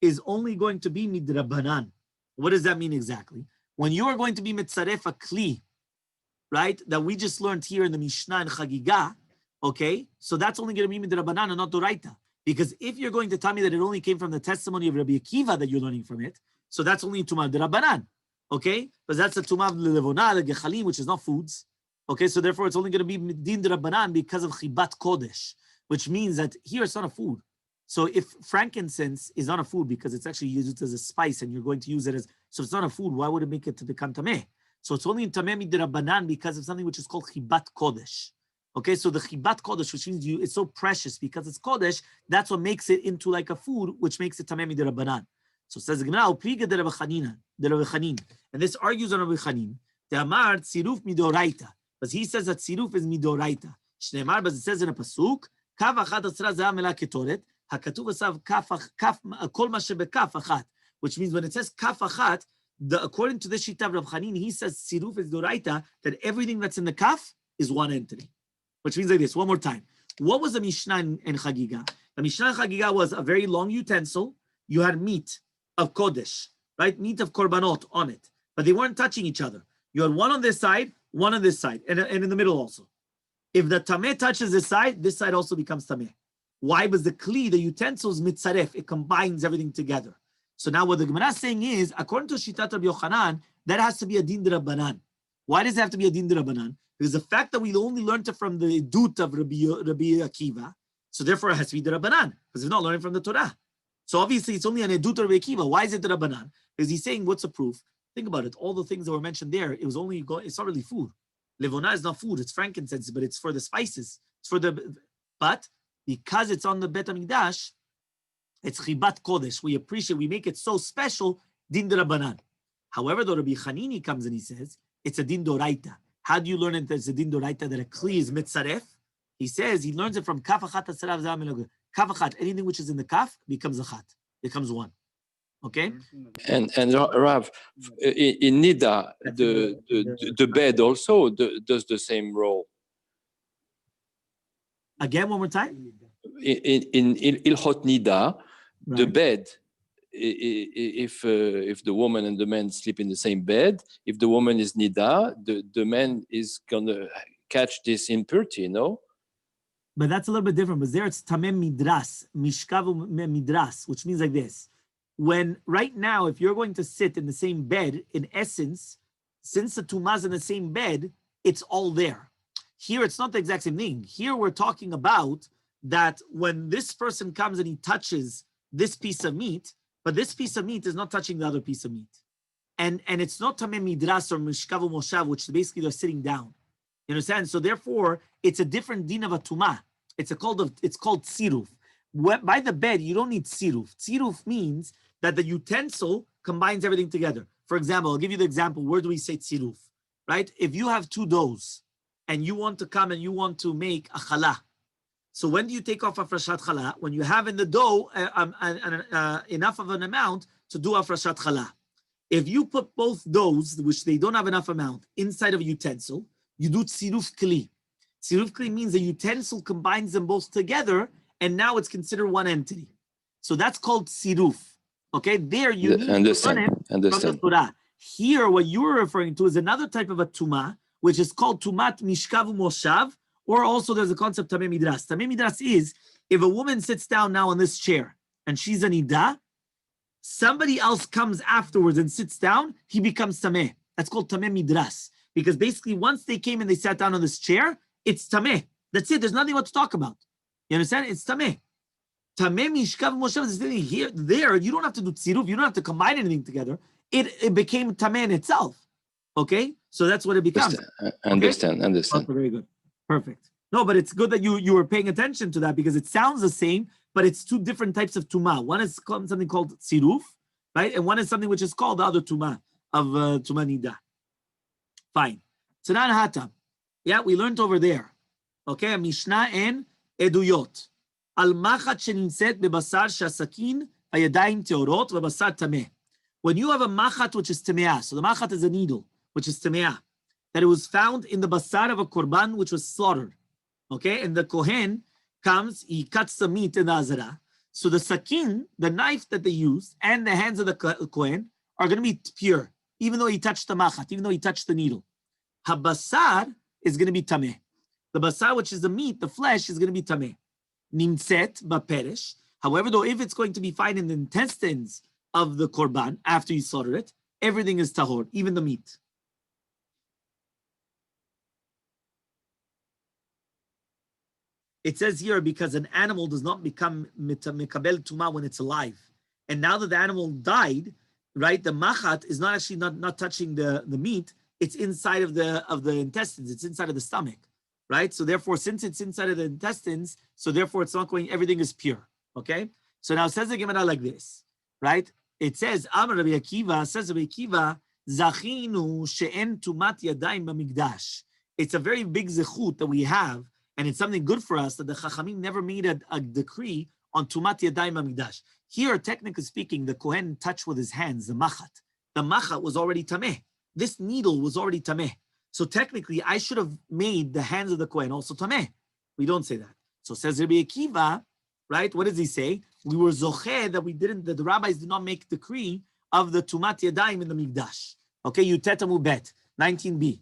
is only going to be Midrabanan. What does that mean exactly? When you are going to be Mitzaref a Kli, right, that we just learned here in the Mishnah and Chagiga, okay, so that's only going to be Midrabanan and not Doraita. Because if you're going to tell me that it only came from the testimony of Rabbi Akiva that you're learning from it, so that's only Tumah Drabanan, okay? But that's a Tumah Levona, the Gechalim, which is not foods, Okay, so therefore it's only going to be din d'Rabbanan because of chibat kodesh, which means that here it's not a food. So if frankincense is not a food because it's actually used as a spice and you're going to use it as, so it's not a food, why would it make it to become tameh? So it's only in tameh midrabanan because of something which is called chibat kodesh. Okay, so the chibat kodesh, which means it's so precious because it's kodesh, that's what makes it into like a food, which makes it tameh midrabanan. So it says, and this argues on Rabbi Chanin, the Amar tziruf midoraita, but he says that tziruf is midoraita. Shneimar, but it says in a pasuk, kav achat asra zeh mela ketoret, hakatuv asav kaf kol ma shebekaf achat, which means when it says kaf achat, according to the Shita of Rav Chanin, he says tziruf is doraita, that everything that's in the kaf is one entity. Which means like this, one more time. What was the Mishnah in Chagiga? The Mishnah in Chagiga was a very long utensil. You had meat of Kodesh, right? Meat of Korbanot on it. But they weren't touching each other. You had one on this side, one on this side, and in the middle also. If the Tameh touches this side also becomes Tameh. Why? Because the Kli, the utensils, mitzaref, it combines everything together. So now what the Gemara is saying is, according to Shitat Rabbi Yochanan, that has to be a din d'Rabbanan. Why does it have to be a din d'Rabbanan? Because the fact that we only learned it from the Dut of Rabbi Akiva, so therefore it has to be the Rabbanan, because we're not learning from the Torah. So obviously it's only an Edut of Rabbi Akiva. Why is it the Rabbanan? Because he's saying, what's the proof? Think about it. All the things that were mentioned there, it's not really food. Levona is not food, it's frankincense, but it's for the spices. But because it's on the Bet HaMikdash, it's chibat kodesh. We make it so special, din d'Rabbanan. However, the Rabbi Chanini comes and he says, it's a din d'Oraita. How do you learn it as a din d'Oraita that a kli is mitzaref? He says he learns it from kaf achat asarav zeh. Kaf achat, anything which is in the kaf becomes achat, becomes one. Okay? And Rav, in Nida, the bed also does the same role. Again, one more time. In Ilchot Nida, Right. the bed, if the woman and the man sleep in the same bed, if the woman is Nida, the man is gonna catch this impurity, no? But that's a little bit different. But there it's tamem midras, mishkav midras, which means like this. When right now, if you're going to sit in the same bed, in essence, since the tumah is in the same bed, it's all there. Here, it's not the exact same thing. Here, we're talking about that when this person comes and he touches this piece of meat, but this piece of meat is not touching the other piece of meat. And it's not tamem midras or mishkav moshav, which basically they're sitting down. You understand? So therefore, it's a different din of a tumah. It's called tziruf. By the bed, you don't need tziruf. Tziruf means that the utensil combines everything together. For example, I'll give you the example. Where do we say tziruf? Right? If you have two doughs and you want to come and you want to make a challah. So when do you take off afrashat challah? When you have in the dough enough of an amount to do afrashat challah. If you put both doughs, which they don't have enough amount, inside of a utensil, you do tziruf kli. Tziruf kli means the utensil combines them both together, and now it's considered one entity. So that's called tziruf. Okay, there you need to learn it from the Torah. Here, what you're referring to is another type of a tumah, which is called tumat mishkav moshav, or also there's a concept tameh midras. Tameh midras is if a woman sits down now on this chair and she's a nida, somebody else comes afterwards and sits down, he becomes tameh. That's called tameh midras. Because basically, once they came and they sat down on this chair, it's tameh. That's it. There's nothing more to talk about. You understand? It's tameh. Tameh mishkav moshav is sitting here, there. You don't have to do tziruf. You don't have to combine anything together. It became tameh in itself. Okay? So that's what it becomes. Understand. Okay, very good. Perfect. No, but it's good that you were paying attention to that because it sounds the same, but it's two different types of tumah. One is something called tziruf, right? And one is something which is called the other tumah of tumah nida. Fine. Tzanan Hatam. Yeah, we learned over there. Okay, Mishnah and Eduyot. Al machat sheninset bebasar shasakin hayadayim teorot vebasar tameh. When you have a machat which is temeah, so the machat is a needle, which is temeah, that it was found in the basar of a korban which was slaughtered. Okay, and the kohen comes, he cuts the meat in the azara. So the sakin, the knife that they used, and the hands of the kohen are going to be pure, even though he touched the machat, even though he touched the needle. Habasar is going to be tameh. The basar, which is the meat, the flesh, is going to be tameh. Nimset ba'peresh. However, though, if it's going to be found in the intestines of the korban after you slaughter it, everything is tahor, even the meat. It says here because an animal does not become mikabel tuma when it's alive. And now that the animal died, right, the machat is not actually not touching the meat, it's inside of the intestines, it's inside of the stomach, right? So therefore, since it's inside of the intestines, so therefore it's not going, everything is pure, okay? So now it says the Gemara like this, right? It says, Amar Rabbi Akiva, says Rabbi Akiva, Zachinu she'en tumat yadayim b'mikdash. It's a very big zechut that we have, and it's something good for us that the Chachamim never made a decree on tumat yadayim b'mikdash. Here, technically speaking, the Kohen touched with his hands the machat. The machat was already tameh. This needle was already tameh. So technically, I should have made the hands of the Kohen also tameh. We don't say that. So says Rabbi Akiva, right? What does he say? We were zocheh that the rabbis did not make decree of the tumat yadayim in the mikdash. Okay, Yutet Amud Bet, 19b.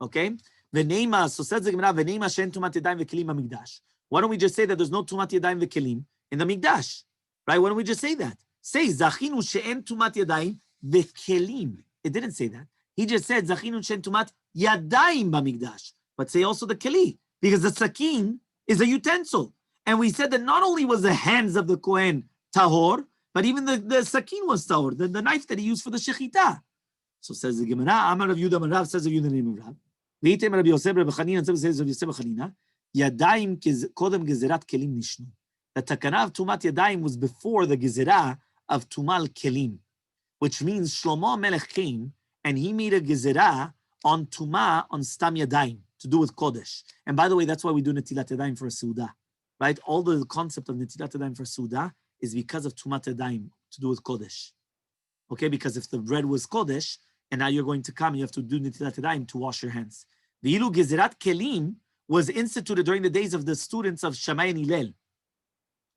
Okay, v'neima. So says the Gemara, v'neima she'en tumat yadayim v'kelim b'mikdash. Why don't we just say that there's no tumat yadayim v'kelim in the mikdash? Right? Why don't we just say that? Say zachinu she'en tumat yadayim v'kelim. It didn't say that. He just said zachinu she'en tumat yadayim b'mikdash. But say also the keli, because the sakin is a utensil. And we said that not only was the hands of the Kohen tahor, but even the sakin was tahor, the knife that he used for the shechita. So says the Gemara, Amar Rav Yudah Rav, says Rav Yudah the name of Rav. Veitem Rabbi Yosef Rabbi Chanina, says Rabbi Yosef Chanina, Yadayim kodem gezerat kelim nishnu. The takana of tumat yadayim was before the gezerah of tumal kelim, which means Shlomo Melech came and he made a gezerah on tuma on stam yadayim to do with kodesh. And by the way, that's why we do netilat yadayim for a seudah. Right? All the concept of netilat yadayim for Suda is because of tumat yadayim to do with kodesh. Okay, because if the bread was kodesh, and now you're going to come, you have to do netilat yadayim to wash your hands. The ilu gezerat kelim was instituted during the days of the students of Shammai and Hillel.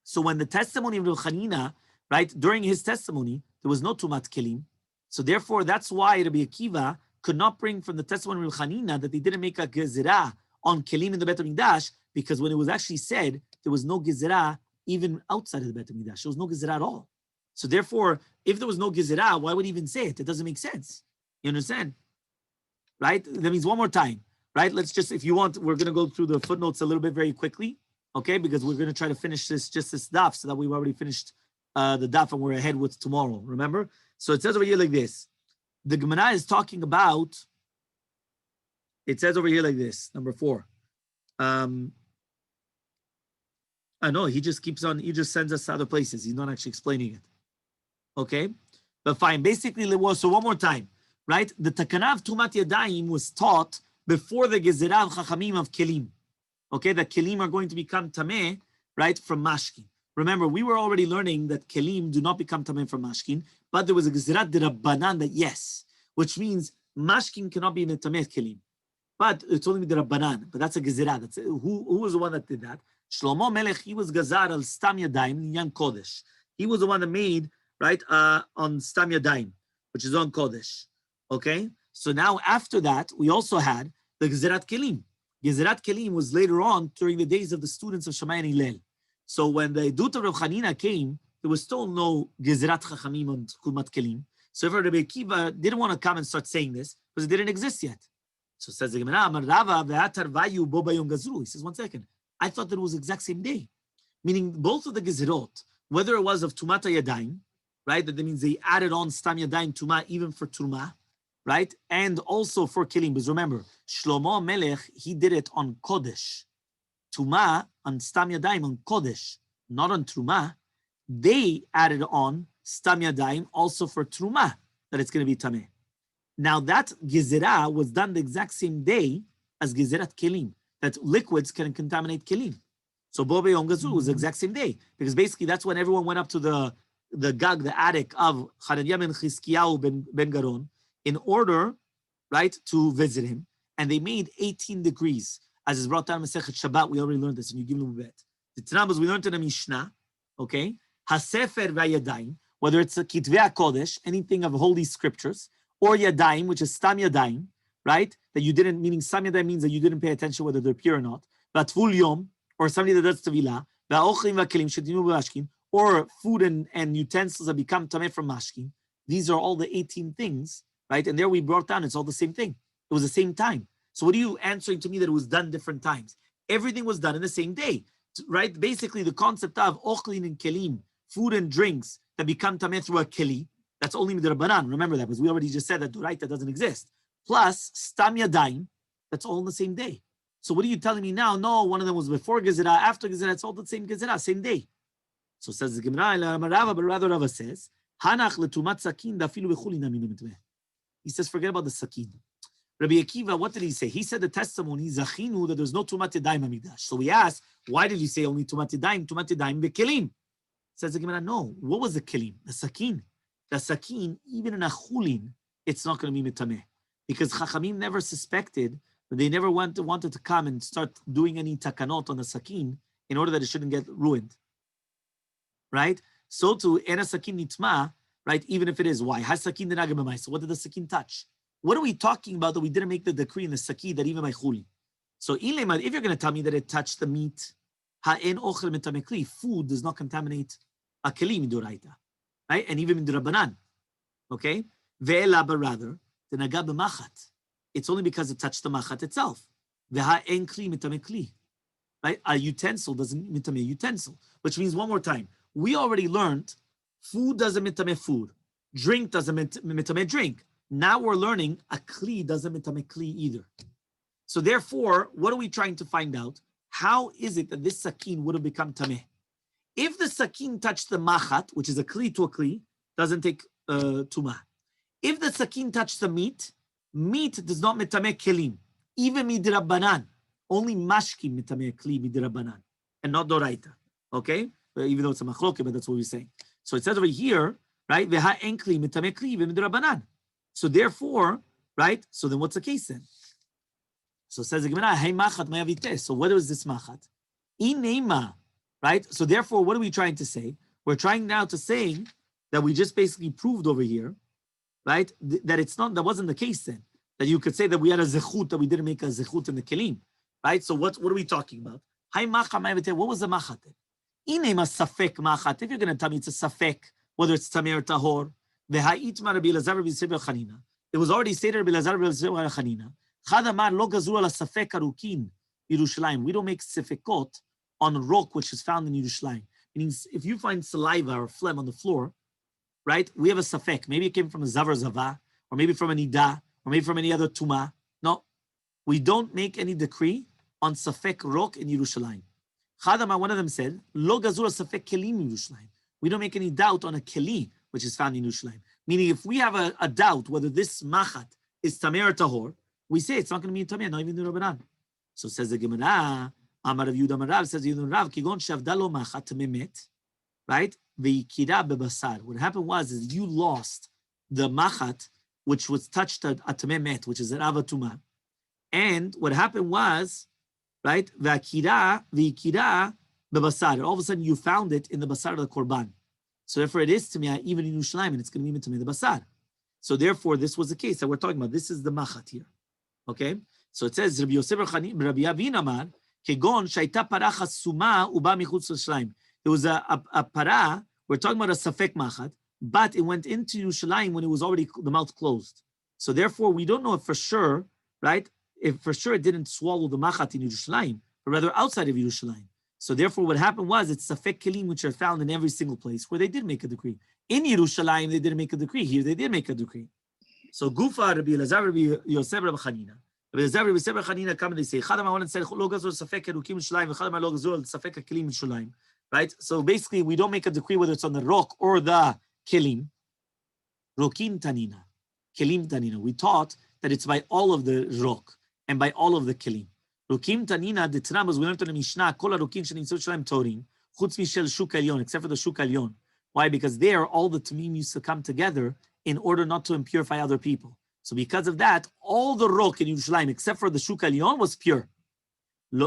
So when the testimony of Rav Chanina, right, during his testimony, there was no tumat kelim. So therefore, that's why Rabbi Akiva could not bring from the testimony of Rav Chanina that they didn't make a gezerah on kelim in the Bet HaMikdash, because when it was actually said, there was no gezerah even outside of the Bet HaMikdash. There was no gezerah at all. So therefore, if there was no gezerah, why would he even say it? It doesn't make sense. You understand? Right? That means one more time. Right? Let's just, if you want, we're going to go through the footnotes a little bit very quickly. Okay? Because we're going to try to finish this daf so that we've already finished the daf and we're ahead with tomorrow. Remember? So it says over here like this. The Gemara is talking about, it says over here like this, number 4. I know he just keeps on, he just sends us to other places. He's not actually explaining it. Okay? But fine. Basically, so one more time, right? The takana of tumat yadayim was taught before the gezerah of chachamim of kelim. Okay? That kelim are going to become tameh, right? From mashkin. Remember, we were already learning that kelim do not become tameh from mashkin, but there was a gezerah d'Rabbanan that yes, which means mashkin cannot be tameh kelim. But it's only d'Rabbanan, but that's a gezerah. That's who was the one that did that? Shlomo Melech, he was gazar al stam yadayim yan kodesh. He was the one that made, right, on stam yadayim, which is on kodesh. Okay? So now after that, we also had the gezerat kelim. Gezerat kelim was later on during the days of the students of Shammai and Hillel. So when the Edut of Rav Chanina came, there was still no gezerat chachamim on kumat kelim. So Rabbi Akiva didn't want to come and start saying this because it didn't exist yet. So says the Gemara, Amar Rava ve'atar vayu bo bayom gazru. He says, 1 second. I thought that it was the exact same day. Meaning both of the gezerot, whether it was of tumat yadayim, right? That means they added on stam yadayim tuma even for truma, right? And also for kelim. Because remember, Shlomo Melech, he did it on kodesh. Tuma on stam yadayim on kodesh, not on truma. They added on stam yadayim also for truma, that it's going to be tameh. Now that gezerah was done the exact same day as gezerat kelim, that liquids can contaminate kelim. So Bo Beyom Gazul was the exact same day, because basically that's when everyone went up to the gag, the attic of Hananiah ben Chizkiyahu ben Garon, in order, right, to visit him. And they made 18 degrees. As is brought down in Masechet Shabbat, we already learned this, and you give them a bet. The Tanabas, we learned in the Mishnah, okay? HaSefer v'Yadayim, whether it's a Kitvei HaKodesh, anything of holy scriptures, or Yadayim, which is Stam Yadayim, right? That you didn't, meaning Stam Yadayim means that you didn't pay attention whether they're pure or not. Vatvul Yom, or somebody that does Tevilah, Va'ochlim v'Kelim shedinu b'Mashkin, or food and utensils that become Tameh from Mashkin. These are all the 18 things, right? And there we brought down, it's all the same thing. It was the same time. So what are you answering to me that it was done different times? Everything was done in the same day. right? Basically, the concept of ochlin and kelim, food and drinks that become tameh through a keli, that's only midrabanan. Remember that, because we already just said that doraita doesn't exist. Plus, stam yadayim, that's all in the same day. So what are you telling me now? No, one of them was before Gezerah, after Gezerah, it's all the same Gezerah, same day. So says the Gemara, but rather Rava says, Hanach letumat sakin dafilu b'chulin aminu mitmeh. He says, forget about the sakin. Rabbi Akiva, what did he say? He said the testimony, Zachinu, that there's no tumat yadayim hamikdash. So we asked, why did you say only tumat yadayim v'kelim? Says the Gemara, no. What was the kelim? The sakin. The sakin, even in a chulin, it's not going to be mitameh. Because Chachamim never suspected, but they never wanted to come and start doing any takanot on the sakin in order that it shouldn't get ruined. Right? So to ena sakin nitma, right? Even if it is, why? Has sakin denagah b'mai. So what did the sakin touch? What are we talking about that we didn't make the decree in the sakin that even by chulin? So if you're going to tell me that it touched the meat, ha'en ochel mitameh kli, food does not contaminate a keli midoraita, right? And even midrabanan, okay? Ve'ela, but rather, the nagah b'machat. It's only because it touched the machat itself. Ve'ha'en kli mitameh kli, right? A utensil doesn't mitameh utensil, which means one more time, we already learned food doesn't mitameh food, drink doesn't mitameh drink. Now we're learning a kli doesn't mitameh kli either. So therefore, what are we trying to find out? How is it that this sakin would have become tameh? If the sakin touched the machat, which is a kli to a kli, doesn't take tumah. If the sakin touched the meat does not mitameh kelim, even midrabanan. Only mashkim mitameh kli midrabanan, and not doraita. Okay, even though it's a machloke, but that's what we're saying. So it says over here, right? Veha enkli mitameh kli even midrabanan. So therefore, right? So then what's the case then? So it says the Gemara, hey machat mayavite. So what is this machat? Inema, right? So therefore, what are we trying to say? We're trying now to say that we just basically proved over here, right? That it's not, that wasn't the case then. That you could say that we had a zechut, that we didn't make a zechut in the kelim, right? So what are we talking about? Hey machat mayavite. What was the machat then? Inema safek machat. If you're going to tell me it's a safek, whether it's tameh or tahor, v'ha'itma Rabbi Elazar Rabbi Yisrael Chanina. It was already stated Rabbi Elazar Rabbi Yisrael Chanina. We don't make sefekot on rock which is found in Yerushalayim. Meaning, if you find saliva or phlegm on the floor, right? We have a safek. Maybe it came from a zav or zava, or maybe from a nida, or maybe from any other tuma. No, we don't make any decree on safek rock in Yerushalayim. Chadama, one of them said, Lo gazur safek kelim in Yerushalayim. We don't make any doubt on a keli which is found in Yerushalayim. Meaning, if we have a doubt whether this machat is tameh or tahor, we say it's not going to be tameh, not even the Rabbanan. So says the Gemara, Amar Rav Yehuda Amar Rav, says Yehuda Rav, Kigon shavda lo machat memet, right? Ve'ikira bebasar. What happened was is you lost the machat, which was touched at memet, which is an avatuma. And what happened was, right? Ve'ikira bebasar. All of a sudden you found it in the basar of the korban. So therefore it is tameh even in Yerushalayim, and it's going to be tameh the basar. So therefore this was the case that we're talking about. This is the machat here. Okay, so it says Rabbi Yosef Rabbi Avin Amar Kegon Shaita Para Chasuma Uba Michutz Yerushalayim. There was a para. We're talking about a safek machat, but it went into Yerushalayim when it was already the mouth closed. So therefore, we don't know if for sure, right? If for sure it didn't swallow the machat in Yerushalayim, but rather outside of Yerushalayim. So therefore, what happened was it's safek kelim which are found in every single place where they did make a decree. In Yerushalayim, they didn't make a decree. Here, they did make a decree. So Gufa, Rabbi Elazar, Rabbi Yosef, Rabbi Chanina. Rabbi Elazar, Rabbi Yosef, Rabbi Chanina come and they say, Chadam, I want to say, Lo gazur safek erukim Yerushalayim, Chadam, lo gazur safek kelim Yerushalayim. Right? So basically, we don't make a decree whether it's on the rock or the kelim. Rokin tanina, kelim tanina. We taught that it's by all of the rock and by all of the kelim. Rokim tanina, the Tanam, we learned in the Mishnah, Kol harokim shenintzot Yerushalayim torim, chutz mishel shuk elyon, except for the shuk elyon. Why? Because there, all the tamim used to come together in order not to impurify other people. So because of that, all the rock in Yerushalayim, except for the shuk elyon, was pure.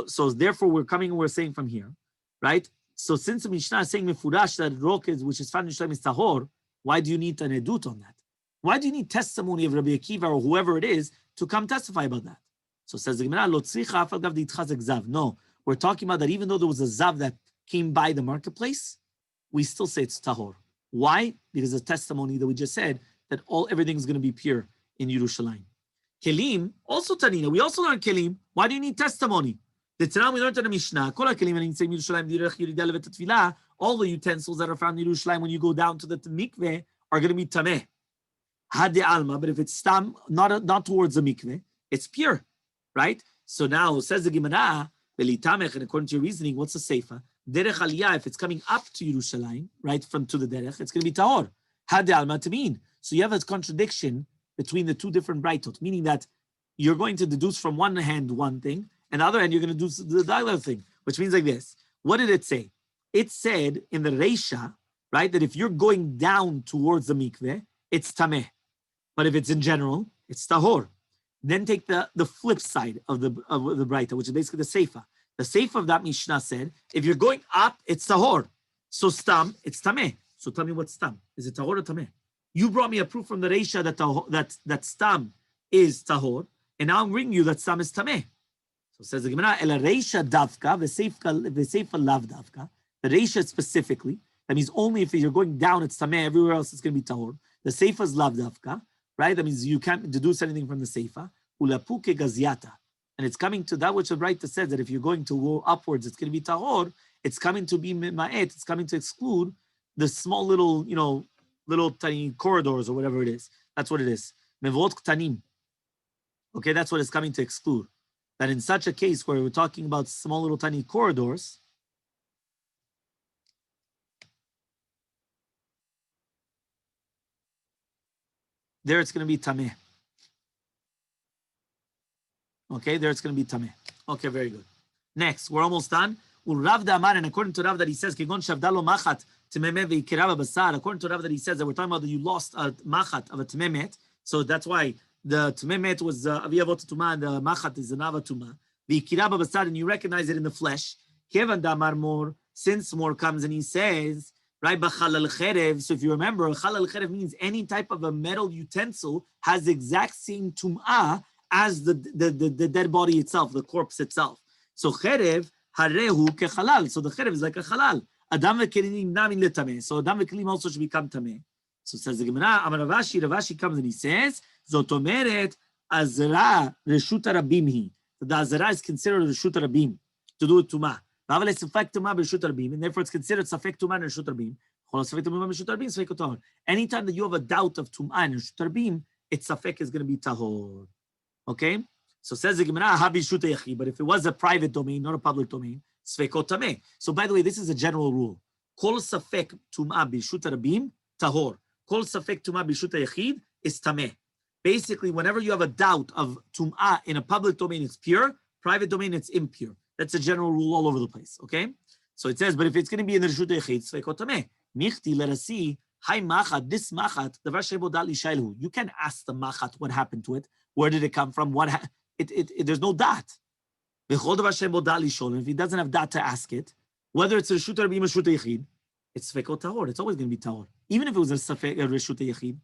So therefore, we're saying from here, right? So since the Mishnah is saying mefurash that rock is, which is found in Yerushalayim is tahor, why do you need an edut on that? Why do you need testimony of Rabbi Akiva or whoever it is to come testify about that? So says the Gemara, lo tzricha afal gav d'itchazek zav. No, we're talking about that even though there was a zav that came by the marketplace, we still say it's tahor. Why? Because the testimony that we just said that everything's going to be pure in Yerushalayim. Kelim, also tanina. We also learn kelim. Why do you need testimony? The Tanam we learned in the Mishnah, all the utensils that are found in Yerushalayim when you go down to the mikveh are going to be tameh. Hade alma, but if it's tam, not towards the mikveh, it's pure, right? So now says the Gemara, and according to your reasoning, what's the seifa? Derech aliyah, if it's coming up to Yerushalayim, right, to the derech, it's going to be tahor. Hade alma to mean. So you have a contradiction between the two different brightot, meaning that you're going to deduce from one hand one thing, and the other hand you're going to do the other thing, which means like this. What did it say? It said in the Reisha, right, that if you're going down towards the mikveh, it's tameh. But if it's in general, it's tahor. Then take the flip side of the Braita, which is basically the Seifa. The Seifa of that Mishnah said, if you're going up, it's tahor. So stam, it's tameh. So tell me what's stam. Is it tahor or tameh? You brought me a proof from the Reisha that stam is tahor, and now I'm bringing you that stam is tameh. So says the Gemara, El Reisha davka, v'seifa lav davka. The Reisha specifically, that means only if you're going down, it's tameh, everywhere else it's going to be tahor. The Seifa is lav davka. Right? That means you can't deduce anything from the Seifa. Ulapuke gaziata. And it's coming to that which the Braita says that if you're going to go upwards, it's going to be tahor. It's coming to be ma'et. It's coming to exclude the small little, little tiny corridors or whatever it is. That's what it is. Mevot ktanim. Okay, that's what it's coming to exclude. That in such a case where we're talking about small little tiny corridors, there it's going to be tameh. Okay, there it's going to be tameh. Okay, very good. Next, we're almost done. Rav Damar, and according to Rav that he says, according to Rav that he says that we're talking about that you lost a machat of a tememet, so that's why the tememet was aviyavot tuma and the machat is an avatuma. The kiraba basar, and you recognize it in the flesh. Kevan Damar more, since more comes and he says, right, b'chalal cherev. So if you remember, chalal cherev means any type of a metal utensil has the exact same tum'ah as the dead body itself, the corpse itself. So cherev harehu kechalal. So the cherev is like a halal. Adam v'kelim namin letameh. So adam v'kelim also should become tameh. So says the Gemara, Amar Ravashi comes and he says, Zot omeret azra reshut rabim hi. The azra is considered reshut rabim to do tumah. And therefore it's considered safek tumah and reshut rabim. Anytime that you have a doubt of tumah and reshut rabim, its safek is going to be tahor. Okay? So says the Gemara, but if it was a private domain, not a public domain, sfekot tameh. So by the way, this is a general rule. Kol safek tumah b'reshut rabim, tahor. Kol safek tumah b'reshut yachid is tameh. Basically, whenever you have a doubt of tum'ah in a public domain, it's pure. Private domain, it's impure. That's a general rule all over the place, okay? So it says, but if it's going to be in the Reshut Yechid, Sfekot Tameh. Michti, let us see, Hai Machat, this Machat, Davar Shebo Dali Shailhu. You can ask the Machat what happened to it. Where did it come from? There's no dat. V'chol Davar Shebo Dali Sholem. If he doesn't have dat to ask it, whether it's a Reshut Rabim or Reshut Yechid, it's Sfekot Tahor. It's always going to be Tahor. Even if it was a Reshut Yechid.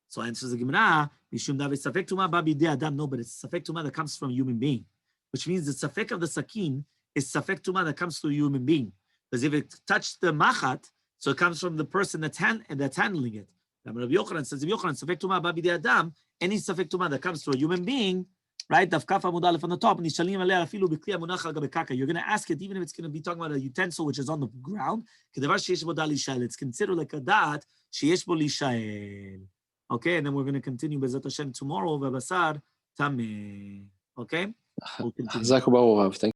So answers the Gemara, Mishum David Safek Tumah Babi De Adam. No, but it's Safek Tumah that comes from a human being, which means the Safek of the Sakin is Safek Tumah that comes to a human being. Because if it touched the Machat, so it comes from the person that's handling it. Rabbi Yochanan says, if Yochanan Safek Tumah Babi De Adam, any Safek Tumah that comes to a human being, right? Daf Kaf Amud Aleph on the top, and Nishalim Aleh Afilu B'Kli Amunach Al Gabe Kaka. You're going to ask it, even if it's going to be talking about a utensil which is on the ground. It's considered like a dat sheyesh bo lishael. Okay, and then we're going to continue Bezat Hashem tomorrow. V'basar tameh. Okay, we'll continue.